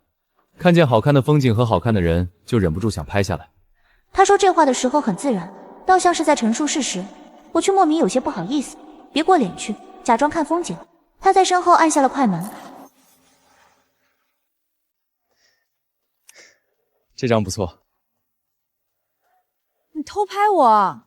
看见好看的风景和好看的人，就忍不住想拍下来。他说这话的时候很自然，倒像是在陈述事实，我却莫名有些不好意思，别过脸去，假装看风景。他在身后按下了快门。这张不错。你偷拍我？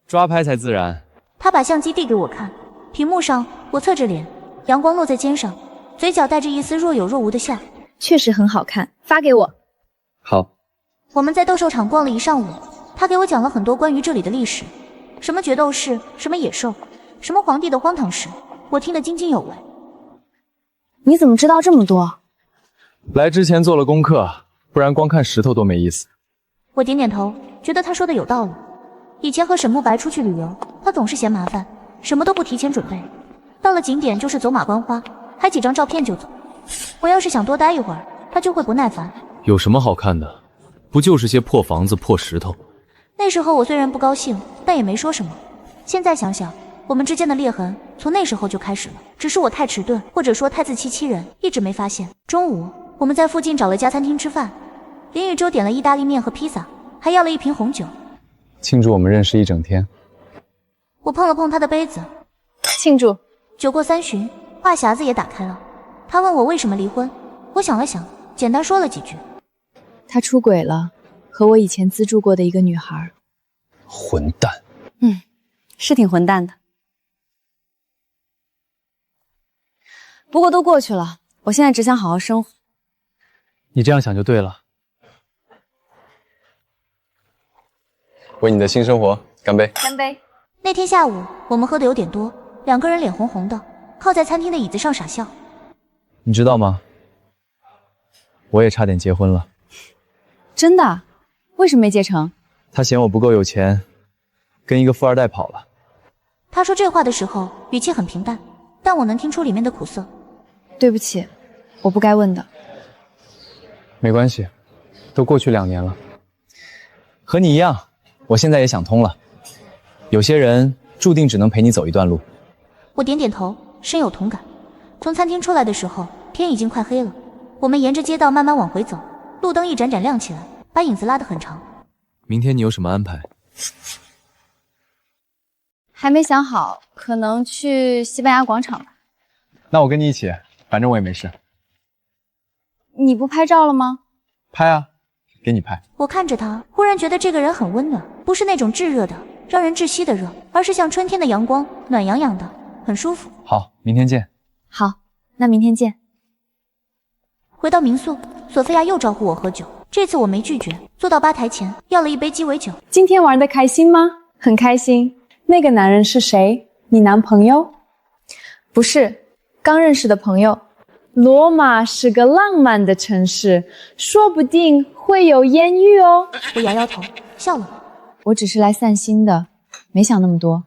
抓拍才自然。他把相机递给我看，屏幕上我侧着脸，阳光落在肩上，嘴角带着一丝若有若无的笑。确实很好看，发给我。好。我们在斗兽场逛了一上午，他给我讲了很多关于这里的历史，什么决斗士，什么野兽，什么皇帝的荒唐事，我听得津津有味。你怎么知道这么多？来之前做了功课，不然光看石头多没意思。我点点头，觉得他说的有道理。以前和沈慕白出去旅游，他总是嫌麻烦，什么都不提前准备，到了景点就是走马观花，拍几张照片就走。我要是想多待一会儿，他就会不耐烦。有什么好看的？不就是些破房子、破石头？那时候我虽然不高兴，但也没说什么。现在想想，我们之间的裂痕从那时候就开始了，只是我太迟钝，或者说太自欺欺人，一直没发现。中午，我们在附近找了家餐厅吃饭，林宇洲点了意大利面和披萨，还要了一瓶红酒，庆祝我们认识一整天。我碰了碰他的杯子，庆祝。酒过3巡，话匣子也打开了。他问我为什么离婚，我想了想，简单说了几句。他出轨了，和我以前资助过的一个女孩。混蛋。是挺混蛋的。不过都过去了，我现在只想好好生活。你这样想就对了。为你的新生活干杯！干杯！那天下午我们喝的有点多，2个人脸红红的，靠在餐厅的椅子上傻笑。你知道吗？我也差点结婚了。真的？为什么没结成？他嫌我不够有钱，跟一个富二代跑了。他说这话的时候语气很平淡，但我能听出里面的苦涩。对不起，我不该问的。没关系，都过去2年了。和你一样，我现在也想通了。有些人注定只能陪你走一段路。我点点头，深有同感。从餐厅出来的时候，天已经快黑了。我们沿着街道慢慢往回走，路灯一盏盏亮起来，把影子拉得很长。明天你有什么安排？还没想好，可能去西班牙广场吧。那我跟你一起，反正我也没事。你不拍照了吗？拍啊，给你拍。我看着他，忽然觉得这个人很温暖，不是那种炙热的让人窒息的热，而是像春天的阳光，暖洋洋的，很舒服。好，明天见。好，那明天见。回到民宿，索菲亚又招呼我喝酒，这次我没拒绝，坐到吧台前要了一杯鸡尾酒。今天玩得开心吗？很开心。那个男人是谁？你男朋友？不是，刚认识的朋友。罗马是个浪漫的城市，说不定会有艳遇哦。我摇摇头，笑了。我只是来散心的，没想那么多。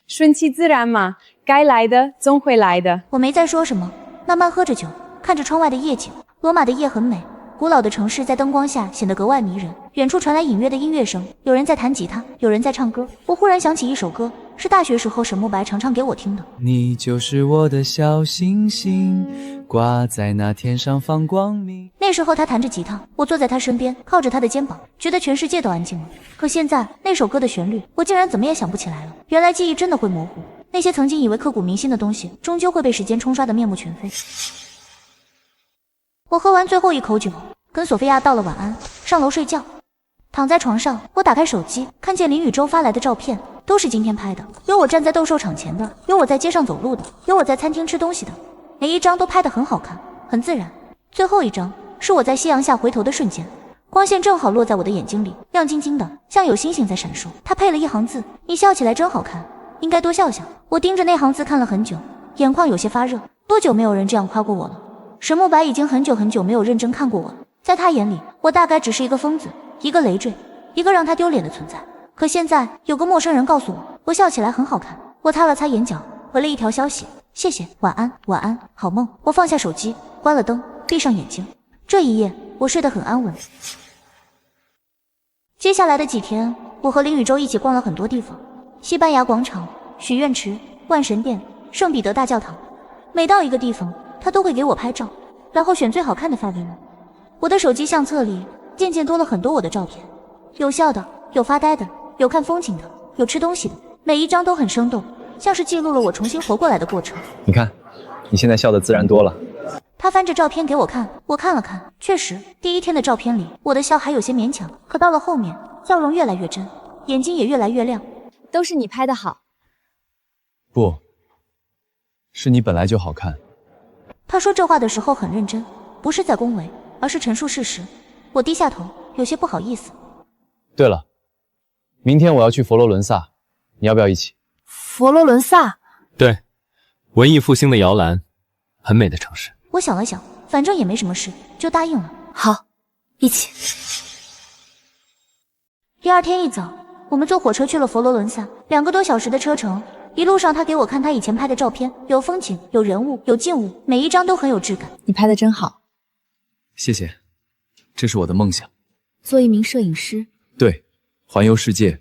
顺其自然嘛，该来的总会来的。我没再说什么，慢慢喝着酒，看着窗外的夜景。罗马的夜很美，古老的城市在灯光下显得格外迷人。远处传来隐约的音乐声，有人在弹吉他，有人在唱歌。我忽然想起一首歌，是大学时候沈慕白常唱给我听的。你就是我的小星星，挂在那天上放光明。那时候他弹着吉他，我坐在他身边，靠着他的肩膀，觉得全世界都安静了。可现在那首歌的旋律，我竟然怎么也想不起来了。原来记忆真的会模糊，那些曾经以为刻骨铭心的东西，终究会被时间冲刷得面目全非。我喝完最后一口酒，跟索菲亚道了晚安，上楼睡觉。躺在床上，我打开手机，看见林宇洲发来的照片，都是今天拍的，有我站在斗兽场前的，有我在街上走路的，有我在餐厅吃东西的，每一张都拍得很好看，很自然。最后一张是我在夕阳下回头的瞬间，光线正好落在我的眼睛里，亮晶晶的，像有星星在闪烁。他配了一行字：你笑起来真好看，应该多笑笑。我盯着那行字看了很久，眼眶有些发热。多久没有人这样夸过我了？沈慕白已经很久很久没有认真看过我了，在他眼里，我大概只是一个疯子，一个累赘，一个让他丢脸的存在。可现在有个陌生人告诉我，我笑起来很好看。我擦了擦眼角，回了一条消息：谢谢，晚安，晚安，好梦。我放下手机，关了灯，闭上眼睛。这一夜我睡得很安稳。接下来的几天，我和林宇洲一起逛了很多地方，西班牙广场、许愿池、万神殿、圣彼得大教堂。每到一个地方，他都会给我拍照，然后选最好看的发给我。我的手机相册里渐渐多了很多我的照片，有笑的，有发呆的，有看风景的，有吃东西的，每一张都很生动，像是记录了我重新活过来的过程。你看，你现在笑得自然多了。他翻着照片给我看，我看了看，确实，第一天的照片里，我的笑还有些勉强，可到了后面，笑容越来越真，眼睛也越来越亮。都是你拍的好。不，是你本来就好看。他说这话的时候很认真，不是在恭维，而是陈述事实。我低下头，有些不好意思。对了，明天我要去佛罗伦萨，你要不要一起？佛罗伦萨？对，文艺复兴的摇篮，很美的城市。我想了想，反正也没什么事，就答应了。好，一起。第二天一早，我们坐火车去了佛罗伦萨，2个多小时的车程。一路上他给我看他以前拍的照片，有风景，有人物，有静物，每一张都很有质感。你拍的真好。谢谢，这是我的梦想。做一名摄影师？对，环游世界，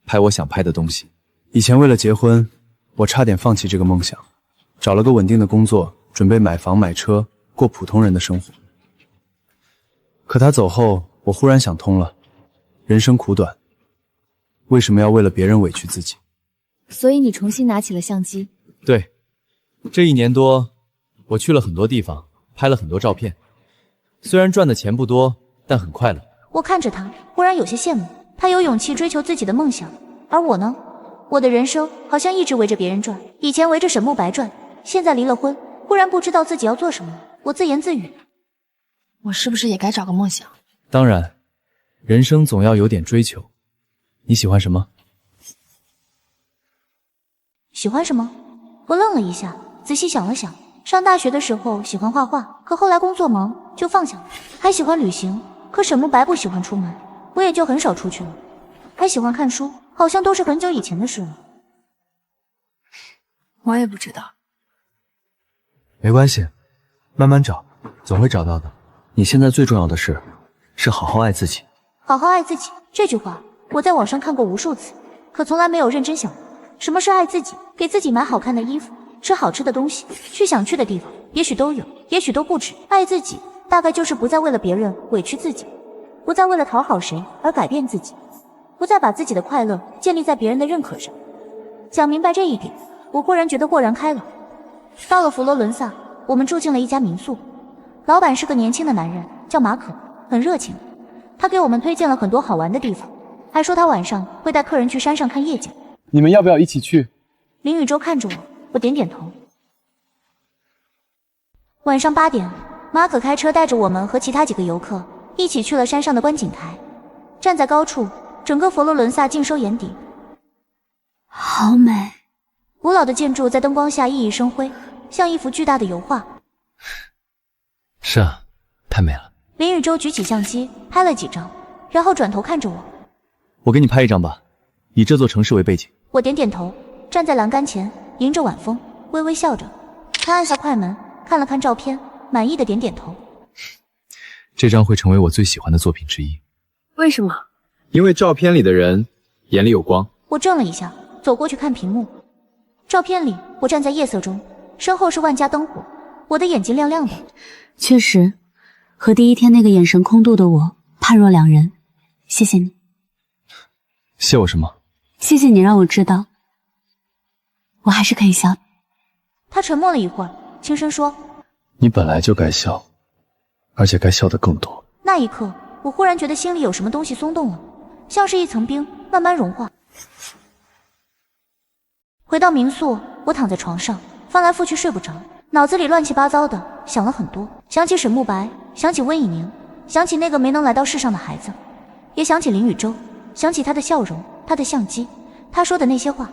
拍我想拍的东西。以前为了结婚，我差点放弃这个梦想，找了个稳定的工作，准备买房买车，过普通人的生活。可他走后，我忽然想通了，人生苦短，为什么要为了别人委屈自己？所以你重新拿起了相机。对，这1年多，我去了很多地方，拍了很多照片。虽然赚的钱不多，但很快乐。我看着他，忽然有些羡慕，他有勇气追求自己的梦想，而我呢？我的人生好像一直围着别人转，以前围着沈慕白转，现在离了婚，忽然不知道自己要做什么。我自言自语，我是不是也该找个梦想？当然，人生总要有点追求。你喜欢什么？喜欢什么？我愣了一下，仔细想了想。上大学的时候喜欢画画，可后来工作忙就放下了。还喜欢旅行，可沈慕白不喜欢出门，我也就很少出去了。还喜欢看书，好像都是很久以前的事了。我也不知道。没关系，慢慢找，总会找到的。你现在最重要的事是好好爱自己。好好爱自己，这句话我在网上看过无数次，可从来没有认真想过。什么是爱自己？给自己买好看的衣服，吃好吃的东西，去想去的地方，也许都有，也许都不止。爱自己，大概就是不再为了别人委屈自己，不再为了讨好谁而改变自己，不再把自己的快乐建立在别人的认可上。想明白这一点，我忽然觉得豁然开朗。到了佛罗伦萨，我们住进了一家民宿，老板是个年轻的男人，叫马可，很热情。他给我们推荐了很多好玩的地方，还说他晚上会带客人去山上看夜景。你们要不要一起去？林宇洲看着我，我点点头。晚上8点，马可开车带着我们和其他几个游客一起去了山上的观景台。站在高处，整个佛罗伦萨尽收眼底，好美。古老的建筑在灯光下熠熠生辉，像一幅巨大的油画。是啊，太美了。林宇洲举起相机拍了几张，然后转头看着我。我给你拍一张吧，以这座城市为背景。我点点头，站在栏杆前，迎着晚风，微微笑着。他按下快门，看了看照片，满意的点点头。这张会成为我最喜欢的作品之一。为什么？因为照片里的人眼里有光。我怔了一下，走过去看屏幕。照片里我站在夜色中，身后是万家灯火，我的眼睛亮亮的。确实，和第一天那个眼神空洞的我判若两人。谢谢你。谢我什么？谢谢你让我知道，我还是可以笑的。他沉默了一会儿，轻声说：“你本来就该笑，而且该笑得更多。”那一刻，我忽然觉得心里有什么东西松动了，像是一层冰慢慢融化。回到民宿，我躺在床上，翻来覆去睡不着，脑子里乱七八糟的，想了很多，想起沈慕白，想起温以宁，想起那个没能来到世上的孩子，也想起林宇洲，想起他的笑容，他的相机，他说的那些话。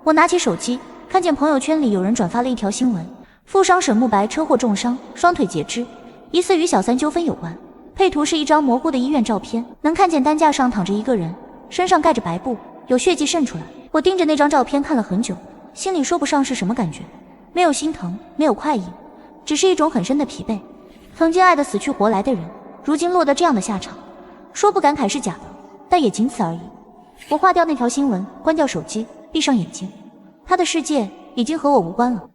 我拿起手机，看见朋友圈里有人转发了一条新闻，富商沈慕白车祸重伤，双腿截肢，疑似与小三纠纷有关。配图是一张模糊的医院照片，能看见担架上躺着一个人，身上盖着白布，有血迹渗出来。我盯着那张照片看了很久，心里说不上是什么感觉，没有心疼，没有快意，只是一种很深的疲惫。曾经爱得死去活来的人，如今落得这样的下场，说不感慨是假的，但也仅此而已。我划掉那条新闻，关掉手机，闭上眼睛，他的世界已经和我无关了。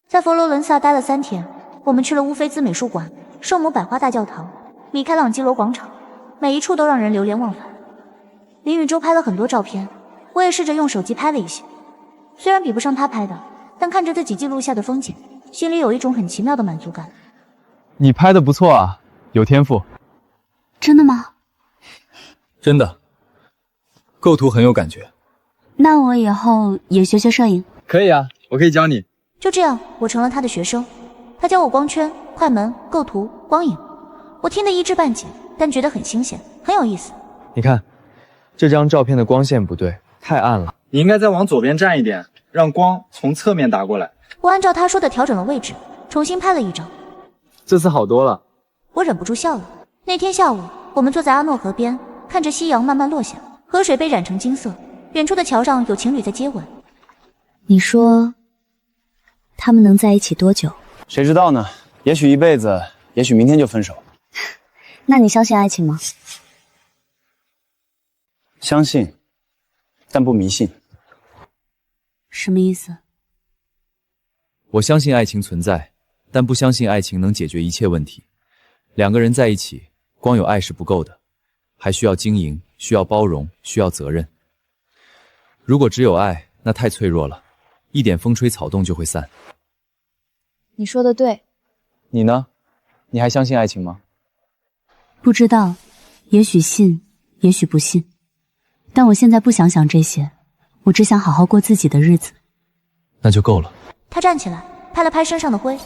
在佛罗伦萨待了3天，我们去了乌菲兹美术馆、圣母百花大教堂、米开朗基罗广场，每一处都让人流连忘返。林宇洲拍了很多照片，我也试着用手机拍了一些，虽然比不上他拍的，但看着自己记录下的风景，心里有一种很奇妙的满足感。你拍的不错啊，有天赋。真的吗？真的，构图很有感觉。那我以后也学学摄影。可以啊，我可以教你。就这样，我成了他的学生，他教我光圈、快门、构图、光影。我听得一知半解，但觉得很新鲜，很有意思。你看，这张照片的光线不对，太暗了。你应该再往左边站一点，让光从侧面打过来。我按照他说的调整了位置，重新拍了一张。这次好多了。我忍不住笑了。那天下午，我们坐在阿诺河边，看着夕阳慢慢落下，河水被染成金色，远处的桥上有情侣在接吻。你说他们能在一起多久？谁知道呢？也许一辈子，也许明天就分手。那你相信爱情吗？相信，但不迷信。什么意思？我相信爱情存在，但不相信爱情能解决一切问题。2个人在一起，光有爱是不够的，还需要经营，需要包容，需要责任。如果只有爱，那太脆弱了，一点风吹草动就会散。你说的对。你呢？你还相信爱情吗？不知道，也许信，也许不信。但我现在不想想这些，我只想好好过自己的日子。那就够了。他站起来，拍了拍身上的灰。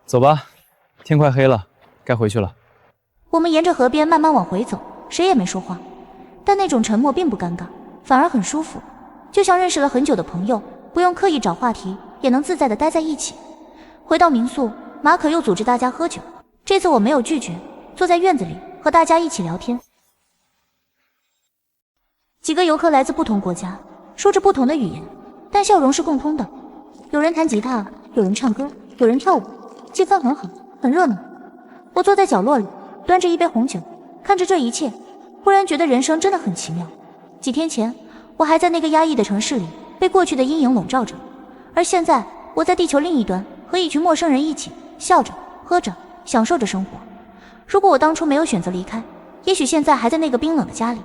走吧，天快黑了，该回去了。我们沿着河边慢慢往回走，谁也没说话，但那种沉默并不尴尬，反而很舒服，就像认识了很久的朋友，不用刻意找话题，也能自在地待在一起。回到民宿，马可又组织大家喝酒，这次我没有拒绝，坐在院子里和大家一起聊天。几个游客来自不同国家，说着不同的语言，但笑容是共通的。有人弹吉他，有人唱歌，有人跳舞，气氛很好，很热闹。我坐在角落里，端着一杯红酒，看着这一切，忽然觉得人生真的很奇妙。几天前，我还在那个压抑的城市里，被过去的阴影笼罩着。而现在，我在地球另一端，和一群陌生人一起笑着、喝着，享受着生活。如果我当初没有选择离开，也许现在还在那个冰冷的家里，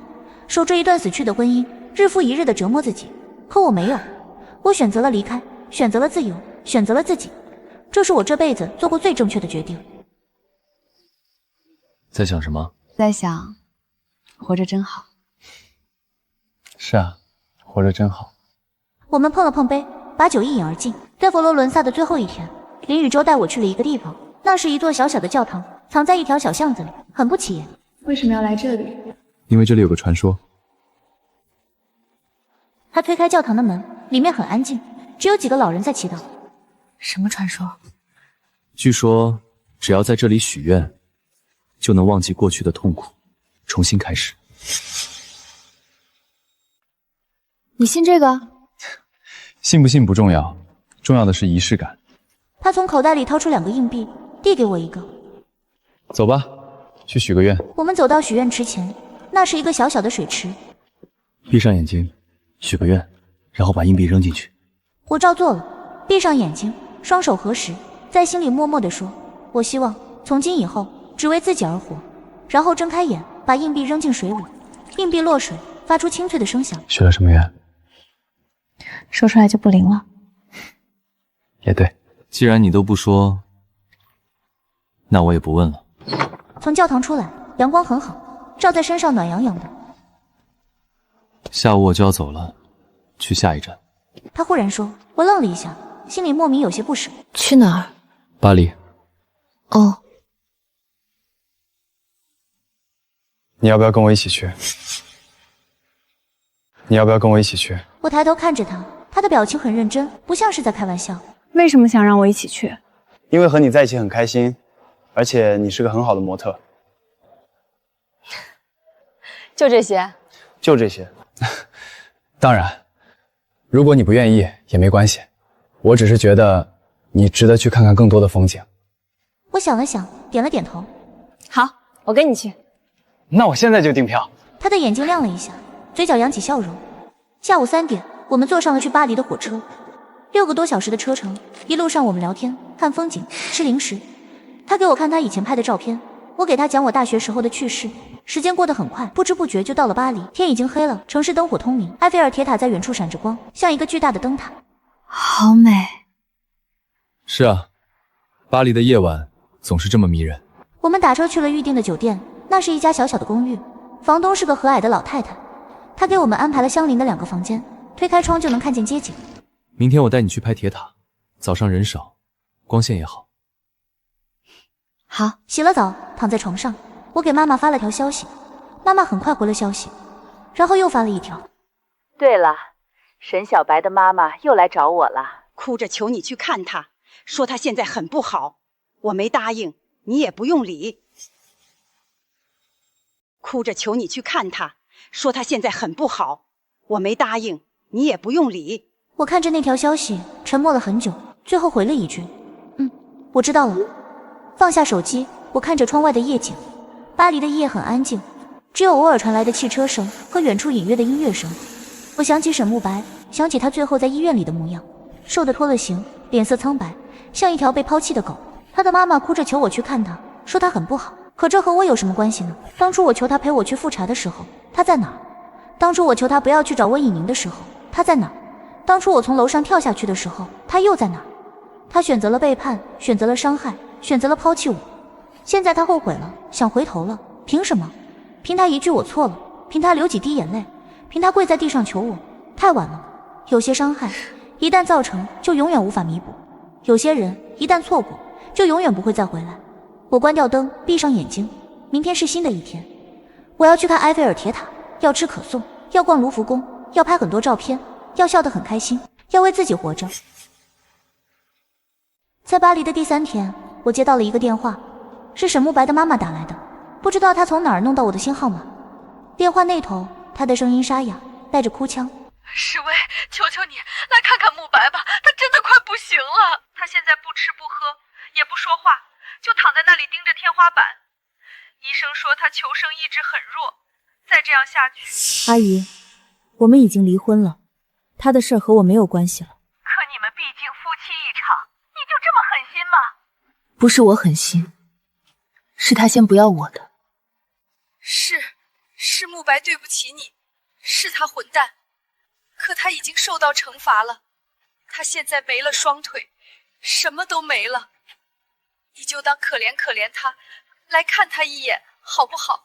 守着一段死去的婚姻，日复一日的折磨自己。可我没有，我选择了离开，选择了自由，选择了自己。这是我这辈子做过最正确的决定。在想什么？在想，活着真好。是啊，活着真好。我们碰了碰杯，把酒一饮而尽。在佛罗伦萨的最后一天，林宇洲带我去了一个地方，那是一座小小的教堂，藏在一条小巷子里，很不起眼。为什么要来这里？因为这里有个传说。他推开教堂的门，里面很安静，只有几个老人在祈祷。什么传说？据说只要在这里许愿，就能忘记过去的痛苦，重新开始。你信这个？信不信不重要，重要的是仪式感。他从口袋里掏出2个硬币，递给我一个。走吧，去许个愿。我们走到许愿池前，那是一个小小的水池。闭上眼睛，许个愿，然后把硬币扔进去。我照做了，闭上眼睛，双手合十，在心里默默地说：我希望从今以后只为自己而活。然后睁开眼，把硬币扔进水里，硬币落水，发出清脆的声响。许了什么愿？说出来就不灵了。也对，既然你都不说，那我也不问了。从教堂出来，阳光很好，照在身上暖洋洋的。下午我就要走了，去下一站。他忽然说，我愣了一下，心里莫名有些不舍。去哪儿？巴黎。哦，你要不要跟我一起去？你要不要跟我一起去？我抬头看着他，他的表情很认真，不像是在开玩笑。为什么想让我一起去？因为和你在一起很开心，而且你是个很好的模特。就这些？就这些。当然，如果你不愿意也没关系，我只是觉得你值得去看看更多的风景。我想了想，点了点头。好，我跟你去。那我现在就订票。他的眼睛亮了一下，嘴角扬起笑容。下午3点，我们坐上了去巴黎的火车，6个多小时的车程，一路上我们聊天、看风景、吃零食。他给我看他以前拍的照片，我给他讲我大学时候的趣事。时间过得很快，不知不觉就到了巴黎。天已经黑了，城市灯火通明，埃菲尔铁塔在远处闪着光，像一个巨大的灯塔。好美。是啊，巴黎的夜晚总是这么迷人。我们打车去了预定的酒店，那是一家小小的公寓，房东是个和蔼的老太太。她给我们安排了相邻的2个房间，推开窗就能看见街景。明天我带你去拍铁塔，早上人少，光线也好。好，洗了澡，躺在床上，我给妈妈发了条消息，妈妈很快回了消息，然后又发了一条。对了，沈小白的妈妈又来找我了，哭着求你去看她，说她现在很不好，我没答应，你也不用理。哭着求你去看她，说她现在很不好，我没答应，你也不用理。我看着那条消息，沉默了很久，最后回了一句：我知道了。放下手机，我看着窗外的夜景，巴黎的夜很安静，只有偶尔传来的汽车声和远处隐约的音乐声。我想起沈慕白，想起他最后在医院里的模样，瘦得脱了形，脸色苍白，像一条被抛弃的狗。他的妈妈哭着求我去看他，说他很不好。可这和我有什么关系呢？当初我求他陪我去复查的时候，他在哪儿？当初我求他不要去找温以宁的时候，他在哪儿？当初我从楼上跳下去的时候，他又在哪儿？他选择了背叛，选择了伤害，选择了抛弃我。现在他后悔了，想回头了。凭什么？凭他一句我错了，凭他流几滴眼泪，凭他跪在地上求我。太晚了，有些伤害一旦造成，就永远无法弥补；有些人一旦错过，就永远不会再回来。我关掉灯，闭上眼睛，明天是新的一天。我要去看埃菲尔铁塔，要吃可颂，要逛卢浮宫，要拍很多照片，要笑得很开心，要为自己活着。在巴黎的第3天，我接到了一个电话，是沈慕白的妈妈打来的，不知道她从哪儿弄到我的新号码。电话那头，她的声音沙哑，带着哭腔：史薇，求求你来看看慕白吧，他真的快不行了。他现在不吃不喝，也不说话，就躺在那里盯着天花板。医生说他求生意志很弱，再这样下去……阿姨，我们已经离婚了，他的事儿和我没有关系了。可你们毕竟夫妻一场，你就这么狠心吗？不是我狠心，是他先不要我的。是慕白对不起你，是他混蛋，可他已经受到惩罚了，他现在没了双腿，什么都没了，你就当可怜可怜他，来看他一眼，好不好？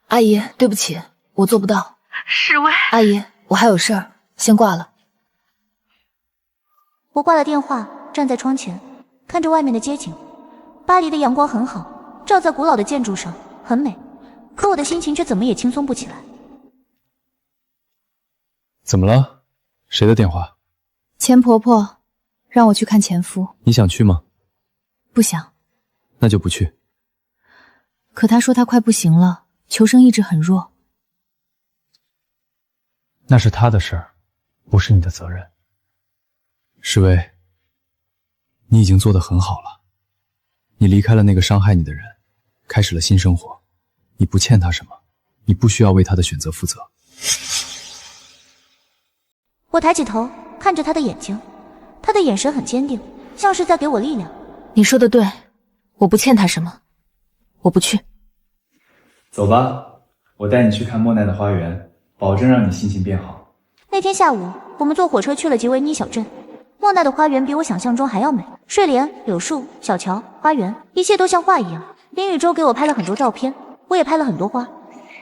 阿姨，对不起，我做不到。诗薇，阿姨，我还有事儿，先挂了。我挂了电话，站在窗前，看着外面的街景。巴黎的阳光很好，照在古老的建筑上，很美。可我的心情却怎么也轻松不起来。怎么了？谁的电话？钱婆婆让我去看前夫。你想去吗？不想。那就不去。可她说她快不行了，求生意志很弱。那是他的事儿，不是你的责任。诗薇，你已经做得很好了，你离开了那个伤害你的人，开始了新生活。你不欠他什么，你不需要为他的选择负责。我抬起头看着他的眼睛，他的眼神很坚定，像是在给我力量。你说的对，我不欠他什么，我不去。走吧，我带你去看莫奈的花园，保证让你心情变好。那天下午，我们坐火车去了吉维尼小镇。莫奈的花园比我想象中还要美，睡莲、柳树、小桥、花园，一切都像画一样。林宇洲给我拍了很多照片，我也拍了很多花。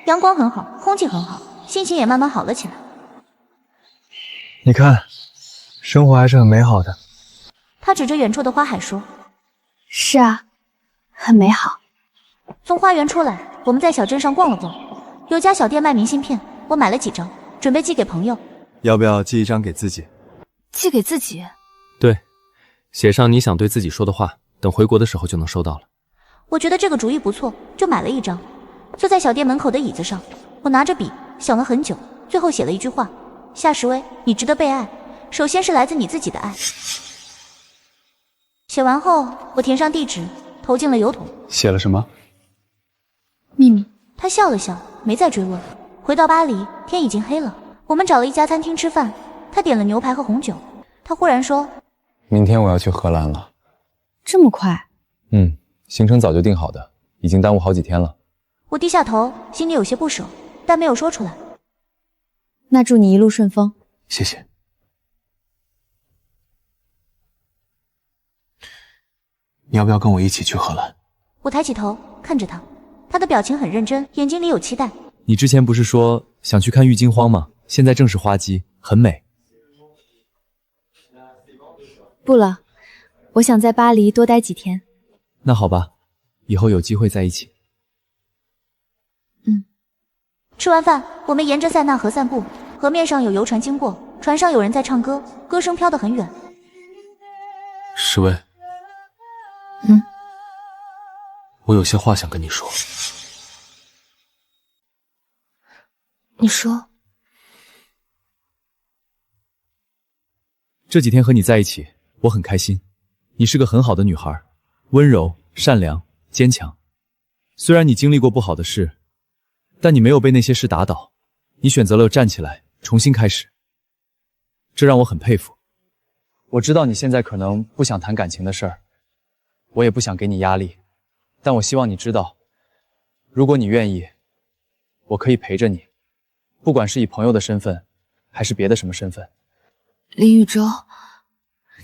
阳光很好，空气很好，心情也慢慢好了起来。你看，生活还是很美好的。他指着远处的花海说：是啊，很美好。从花园出来，我们在小镇上逛了逛，有家小店卖明信片，我买了几张，准备寄给朋友。要不要寄一张给自己？寄给自己？对，写上你想对自己说的话，等回国的时候就能收到了。我觉得这个主意不错，就买了一张。坐在小店门口的椅子上，我拿着笔想了很久，最后写了一句话：夏时薇，你值得被爱，首先是来自你自己的爱。写完后，我填上地址，投进了邮筒。写了什么？秘密。他笑了笑，没再追问。回到巴黎，天已经黑了，我们找了一家餐厅吃饭。他点了牛排和红酒。他忽然说：明天我要去荷兰了。这么快？行程早就定好的，已经耽误好几天了。我低下头，心里有些不舍，但没有说出来。那祝你一路顺风。谢谢。你要不要跟我一起去荷兰？我抬起头看着他，他的表情很认真，眼睛里有期待。你之前不是说想去看郁金荒吗？现在正是花季，很美。不了，我想在巴黎多待几天。那好吧，以后有机会在一起。吃完饭，我们沿着塞纳河散步，河面上有游船经过，船上有人在唱歌，歌声飘得很远。诗薇，我有些话想跟你说。你说。这几天和你在一起，我很开心。你是个很好的女孩，温柔、善良、坚强。虽然你经历过不好的事，但你没有被那些事打倒，你选择了站起来，重新开始。这让我很佩服。我知道你现在可能不想谈感情的事儿，我也不想给你压力，但我希望你知道，如果你愿意，我可以陪着你，不管是以朋友的身份，还是别的什么身份。林宇洲，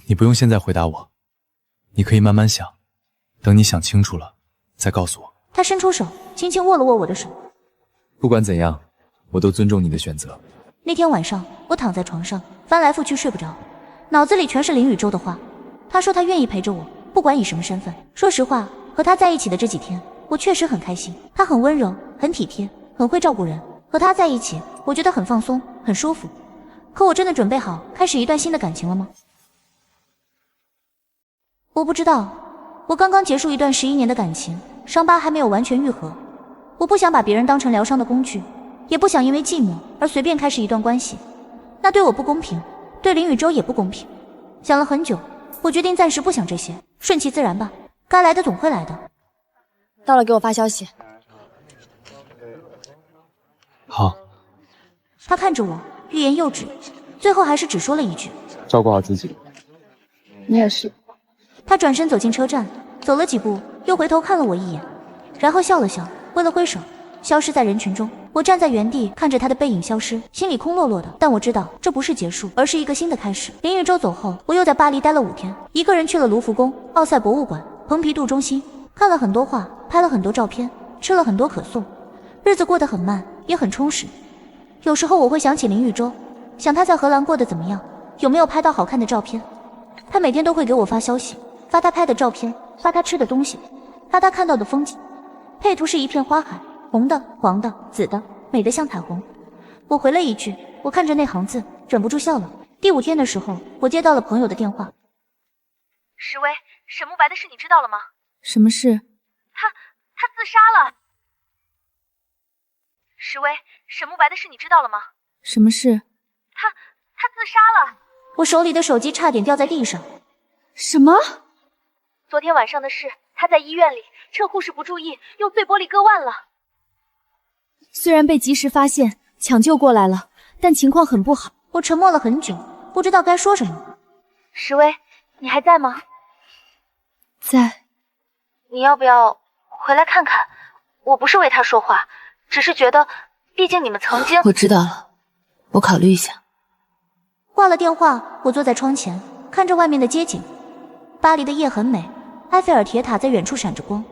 你不用现在回答我，你可以慢慢想，等你想清楚了，再告诉我。他伸出手，轻轻握了握我的手。不管怎样，我都尊重你的选择。那天晚上，我躺在床上，翻来覆去睡不着，脑子里全是林宇洲的话。他说他愿意陪着我，不管以什么身份。说实话，和他在一起的这几天，我确实很开心。他很温柔，很体贴，很会照顾人。和他在一起，我觉得很放松，很舒服。可我真的准备好开始一段新的感情了吗？我不知道，我刚刚结束一段11年的感情，伤疤还没有完全愈合。我不想把别人当成疗伤的工具，也不想因为寂寞而随便开始一段关系，那对我不公平，对林宇洲也不公平。想了很久，我决定暂时不想这些，顺其自然吧，该来的总会来的。到了给我发消息。好。他看着我，欲言又止，最后还是只说了一句：“照顾好自己。”你也是。他转身走进车站，走了几步，又回头看了我一眼，然后笑了笑，挥了挥手，消失在人群中。我站在原地，看着他的背影消失，心里空落落的。但我知道，这不是结束，而是一个新的开始。林宇洲走后，我又在巴黎待了5天，一个人去了卢浮宫、奥赛博物馆、蓬皮杜中心，看了很多画，拍了很多照片，吃了很多可颂，日子过得很慢，也很充实。有时候我会想起林宇洲，想他在荷兰过得怎么样，有没有拍到好看的照片。他每天都会给我发消息，发他拍的照片，发他吃的东西，发他看到的风景，配图是一片花海，红的、黄的、紫的，美得像彩虹。我回了一句，我看着那行字，忍不住笑了。第5天的时候，我接到了朋友的电话。石薇，沈慕白的事你知道了吗？什么事？他自杀了。石薇，沈慕白的事你知道了吗？什么事？他自杀了。我手里的手机差点掉在地上。什么？昨天晚上的事，他在医院里，趁护士不注意，用碎玻璃割腕了。虽然被及时发现，抢救过来了，但情况很不好。我沉默了很久，不知道该说什么。石薇，你还在吗？在。你要不要回来看看？我不是为他说话，只是觉得，毕竟你们曾经……我知道了，我考虑一下。挂了电话，我坐在窗前，看着外面的街景。巴黎的夜很美，埃菲尔铁塔在远处闪着光，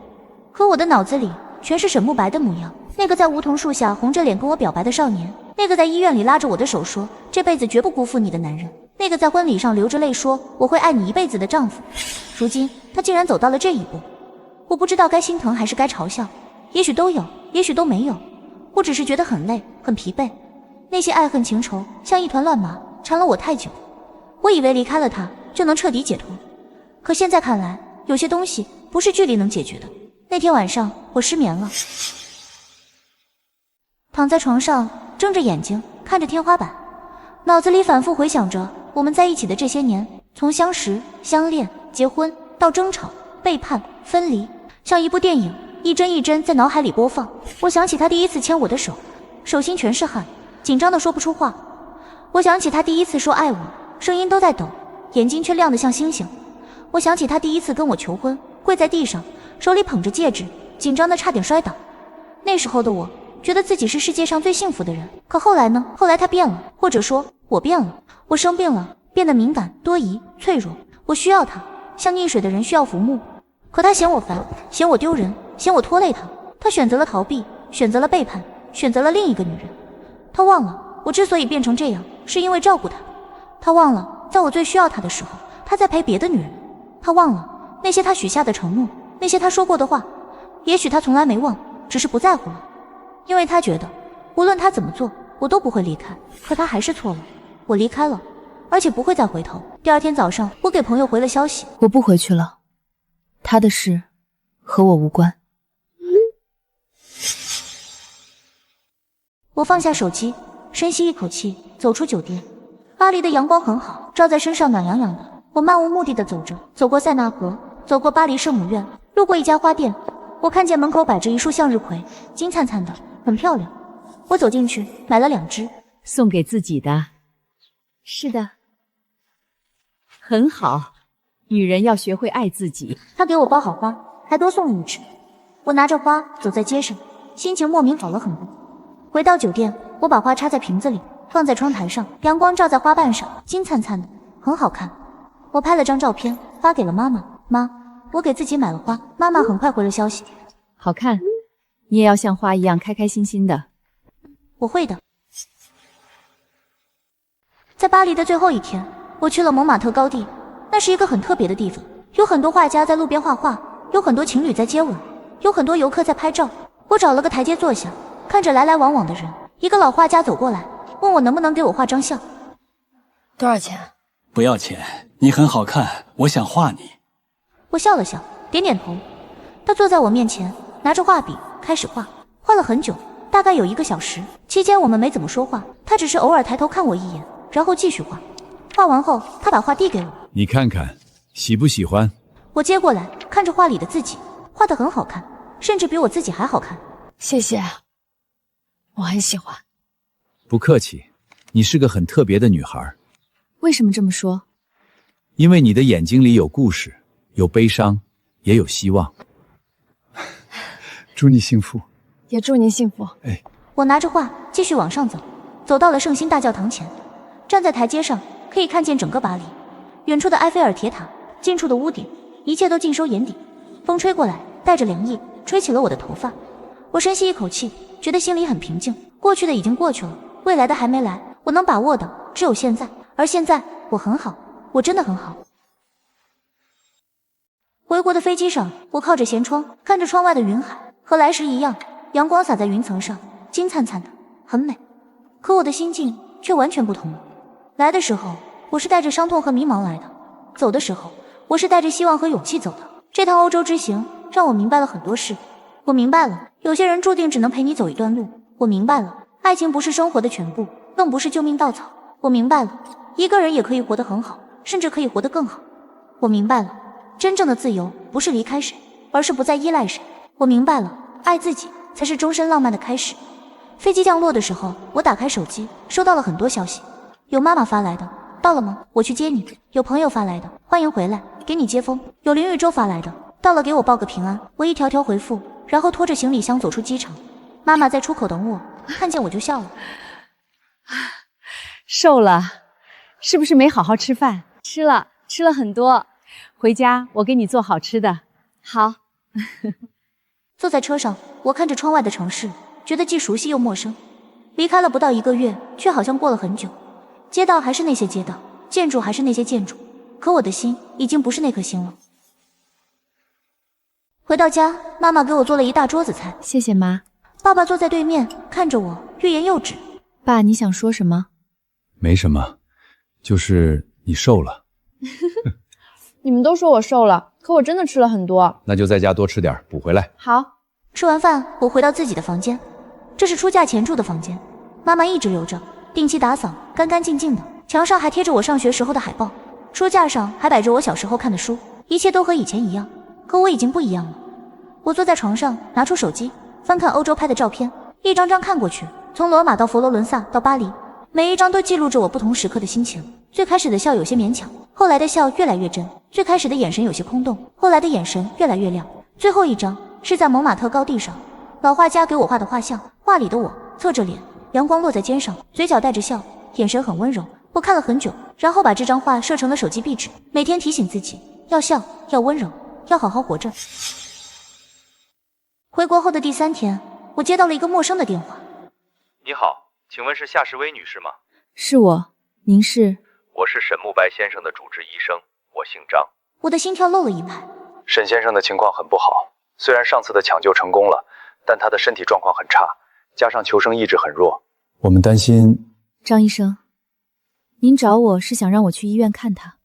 可我的脑子里全是沈慕白的模样，那个在梧桐树下红着脸跟我表白的少年，那个在医院里拉着我的手说这辈子绝不辜负你的男人，那个在婚礼上流着泪说我会爱你一辈子的丈夫。如今他竟然走到了这一步，我不知道该心疼还是该嘲笑，也许都有，也许都没有。我只是觉得很累，很疲惫，那些爱恨情仇像一团乱麻，缠了我太久。我以为离开了他就能彻底解脱，可现在看来，有些东西不是距离能解决的。那天晚上我失眠了，躺在床上睁着眼睛看着天花板，脑子里反复回想着我们在一起的这些年，从相识、相恋、结婚到争吵、背叛、分离，像一部电影，一帧一帧在脑海里播放。我想起他第一次牵我的手，手心全是汗，紧张的说不出话。我想起他第一次说爱我，声音都在抖，眼睛却亮得像星星。我想起他第一次跟我求婚，跪在地上，手里捧着戒指，紧张的差点摔倒。那时候的我觉得自己是世界上最幸福的人，可后来呢？后来他变了，或者说我变了。我生病了，变得敏感、多疑、脆弱。我需要他，像溺水的人需要浮木。可他嫌我烦，嫌我丢人，嫌我拖累他。他选择了逃避，选择了背叛，选择了另一个女人。他忘了我之所以变成这样，是因为照顾他。他忘了在我最需要他的时候，他在陪别的女人。他忘了那些他许下的承诺，那些他说过的话。也许他从来没忘，只是不在乎了。因为他觉得无论他怎么做，我都不会离开。可他还是错了，我离开了，而且不会再回头。第2天早上，我给朋友回了消息，我不回去了，他的事和我无关。我放下手机，深吸一口气，走出酒店。巴黎的阳光很好，照在身上暖洋洋的。我漫无目的地走着，走过塞纳河，走过巴黎圣母院，路过一家花店，我看见门口摆着一束向日葵，金灿灿的，很漂亮。我走进去，买了2支，送给自己的。是的，很好，女人要学会爱自己。他给我包好花，还多送了1支。我拿着花走在街上，心情莫名好了很多。回到酒店，我把花插在瓶子里，放在窗台上，阳光照在花瓣上，金灿灿的，很好看。我拍了张照片发给了妈妈，妈，我给自己买了花。妈妈很快回了消息，好看，你也要像花一样开开心心的。我会的。在巴黎的最后1天，我去了蒙马特高地，那是一个很特别的地方，有很多画家在路边画画，有很多情侣在接吻，有很多游客在拍照。我找了个台阶坐下，看着来来往往的人，一个老画家走过来，问我能不能给我画张像。多少钱？不要钱，你很好看，我想画你。我笑了笑，点点头。他坐在我面前，拿着画笔开始画，画了很久，大概有1个小时。期间我们没怎么说话，他只是偶尔抬头看我一眼，然后继续画。画完后，他把画递给我，你看看，喜不喜欢？我接过来，看着画里的自己，画得很好看，甚至比我自己还好看。谢谢，我很喜欢。不客气，你是个很特别的女孩，为什么这么说？因为你的眼睛里有故事，有悲伤，也有希望。祝你幸福，也祝您幸福。我拿着画继续往上走，走到了圣心大教堂前，站在台阶上可以看见整个巴黎，远处的埃菲尔铁塔，近处的屋顶，一切都尽收眼底。风吹过来，带着凉意，吹起了我的头发。我深吸一口气，觉得心里很平静。过去的已经过去了，未来的还没来，我能把握的只有现在，而现在我很好，我真的很好。回国的飞机上，我靠着舷窗，看着窗外的云海，和来时一样，阳光洒在云层上，金灿灿的，很美。可我的心境却完全不同了。来的时候，我是带着伤痛和迷茫来的；走的时候，我是带着希望和勇气走的。这趟欧洲之行让我明白了很多事。我明白了，有些人注定只能陪你走一段路。我明白了，爱情不是生活的全部，更不是救命稻草。我明白了，一个人也可以活得很好，甚至可以活得更好。我明白了，真正的自由不是离开谁，而是不再依赖谁。我明白了，爱自己才是终身浪漫的开始。飞机降落的时候，我打开手机，收到了很多消息。有妈妈发来的，到了吗？我去接你。有朋友发来的，欢迎回来，给你接风。有林宇洲发来的，到了给我报个平安。我一条条回复，然后拖着行李箱走出机场。妈妈在出口等我，看见我就笑了。瘦了，是不是没好好吃饭？吃了很多。回家我给你做好吃的。好。坐在车上，我看着窗外的城市，觉得既熟悉又陌生。离开了不到1个月，却好像过了很久。街道还是那些街道，建筑还是那些建筑，可我的心已经不是那颗心了。回到家，妈妈给我做了一大桌子菜。谢谢妈。爸爸坐在对面，看着我，欲言又止。爸，你想说什么？没什么，就是你瘦了。你们都说我瘦了，可我真的吃了很多。那就在家多吃点，补回来。好。吃完饭，我回到自己的房间，这是出嫁前住的房间，妈妈一直留着，定期打扫，干干净净的。墙上还贴着我上学时候的海报，书架上还摆着我小时候看的书，一切都和以前一样。可我已经不一样了。我坐在床上，拿出手机，翻看欧洲拍的照片，一张张看过去，从罗马到佛罗伦萨到巴黎，每一张都记录着我不同时刻的心情。最开始的笑有些勉强，后来的笑越来越真；最开始的眼神有些空洞，后来的眼神越来越亮。最后一张是在蒙马特高地上，老画家给我画的画像，画里的我侧着脸，阳光落在肩上，嘴角带着笑，眼神很温柔。我看了很久，然后把这张画设成了手机壁纸，每天提醒自己要笑，要温柔，要好好活着。回国后的第3天，我接到了一个陌生的电话。你好，请问是夏时薇女士吗？是我，您是？我是沈慕白先生的主治医生，我姓张。我的心跳漏了一拍。沈先生的情况很不好，虽然上次的抢救成功了，但他的身体状况很差，加上求生意志很弱，我们担心。张医生，您找我是想让我去医院看他？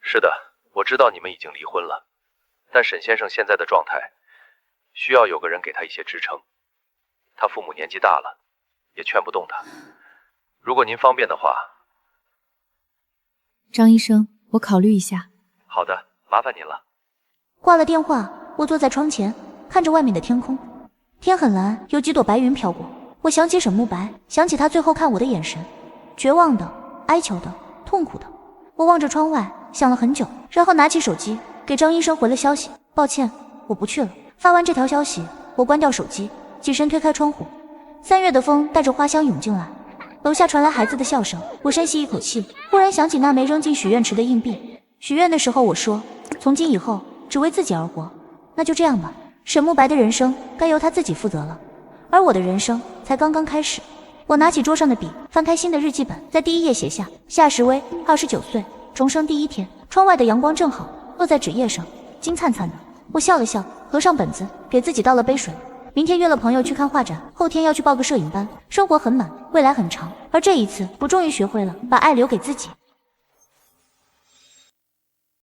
是的，我知道你们已经离婚了，但沈先生现在的状态需要有个人给他一些支撑。他父母年纪大了，也劝不动他。如果您方便的话。张医生，我考虑一下。好的，麻烦您了。挂了电话，我坐在窗前，看着外面的天空。天很蓝，有几朵白云飘过。我想起沈慕白，想起他最后看我的眼神，绝望的、哀求的、痛苦的。我望着窗外，想了很久，然后拿起手机给张医生回了消息：抱歉，我不去了。发完这条消息，我关掉手机，起身推开窗户。3月的风带着花香涌进来，楼下传来孩子的笑声。我深吸一口气，忽然想起那枚扔进许愿池的硬币。许愿的时候我说，从今以后只为自己而活。那就这样吧，沈慕白的人生该由他自己负责了，而我的人生才刚刚开始。我拿起桌上的笔，翻开新的日记本，在第1页写下夏时薇，29岁，重生第1天。窗外的阳光正好落在纸页上，金灿灿的。我笑了笑，合上本子，给自己倒了杯水。明天约了朋友去看画展，后天要去报个摄影班。生活很满，未来很长，而这一次，我终于学会了把爱留给自己。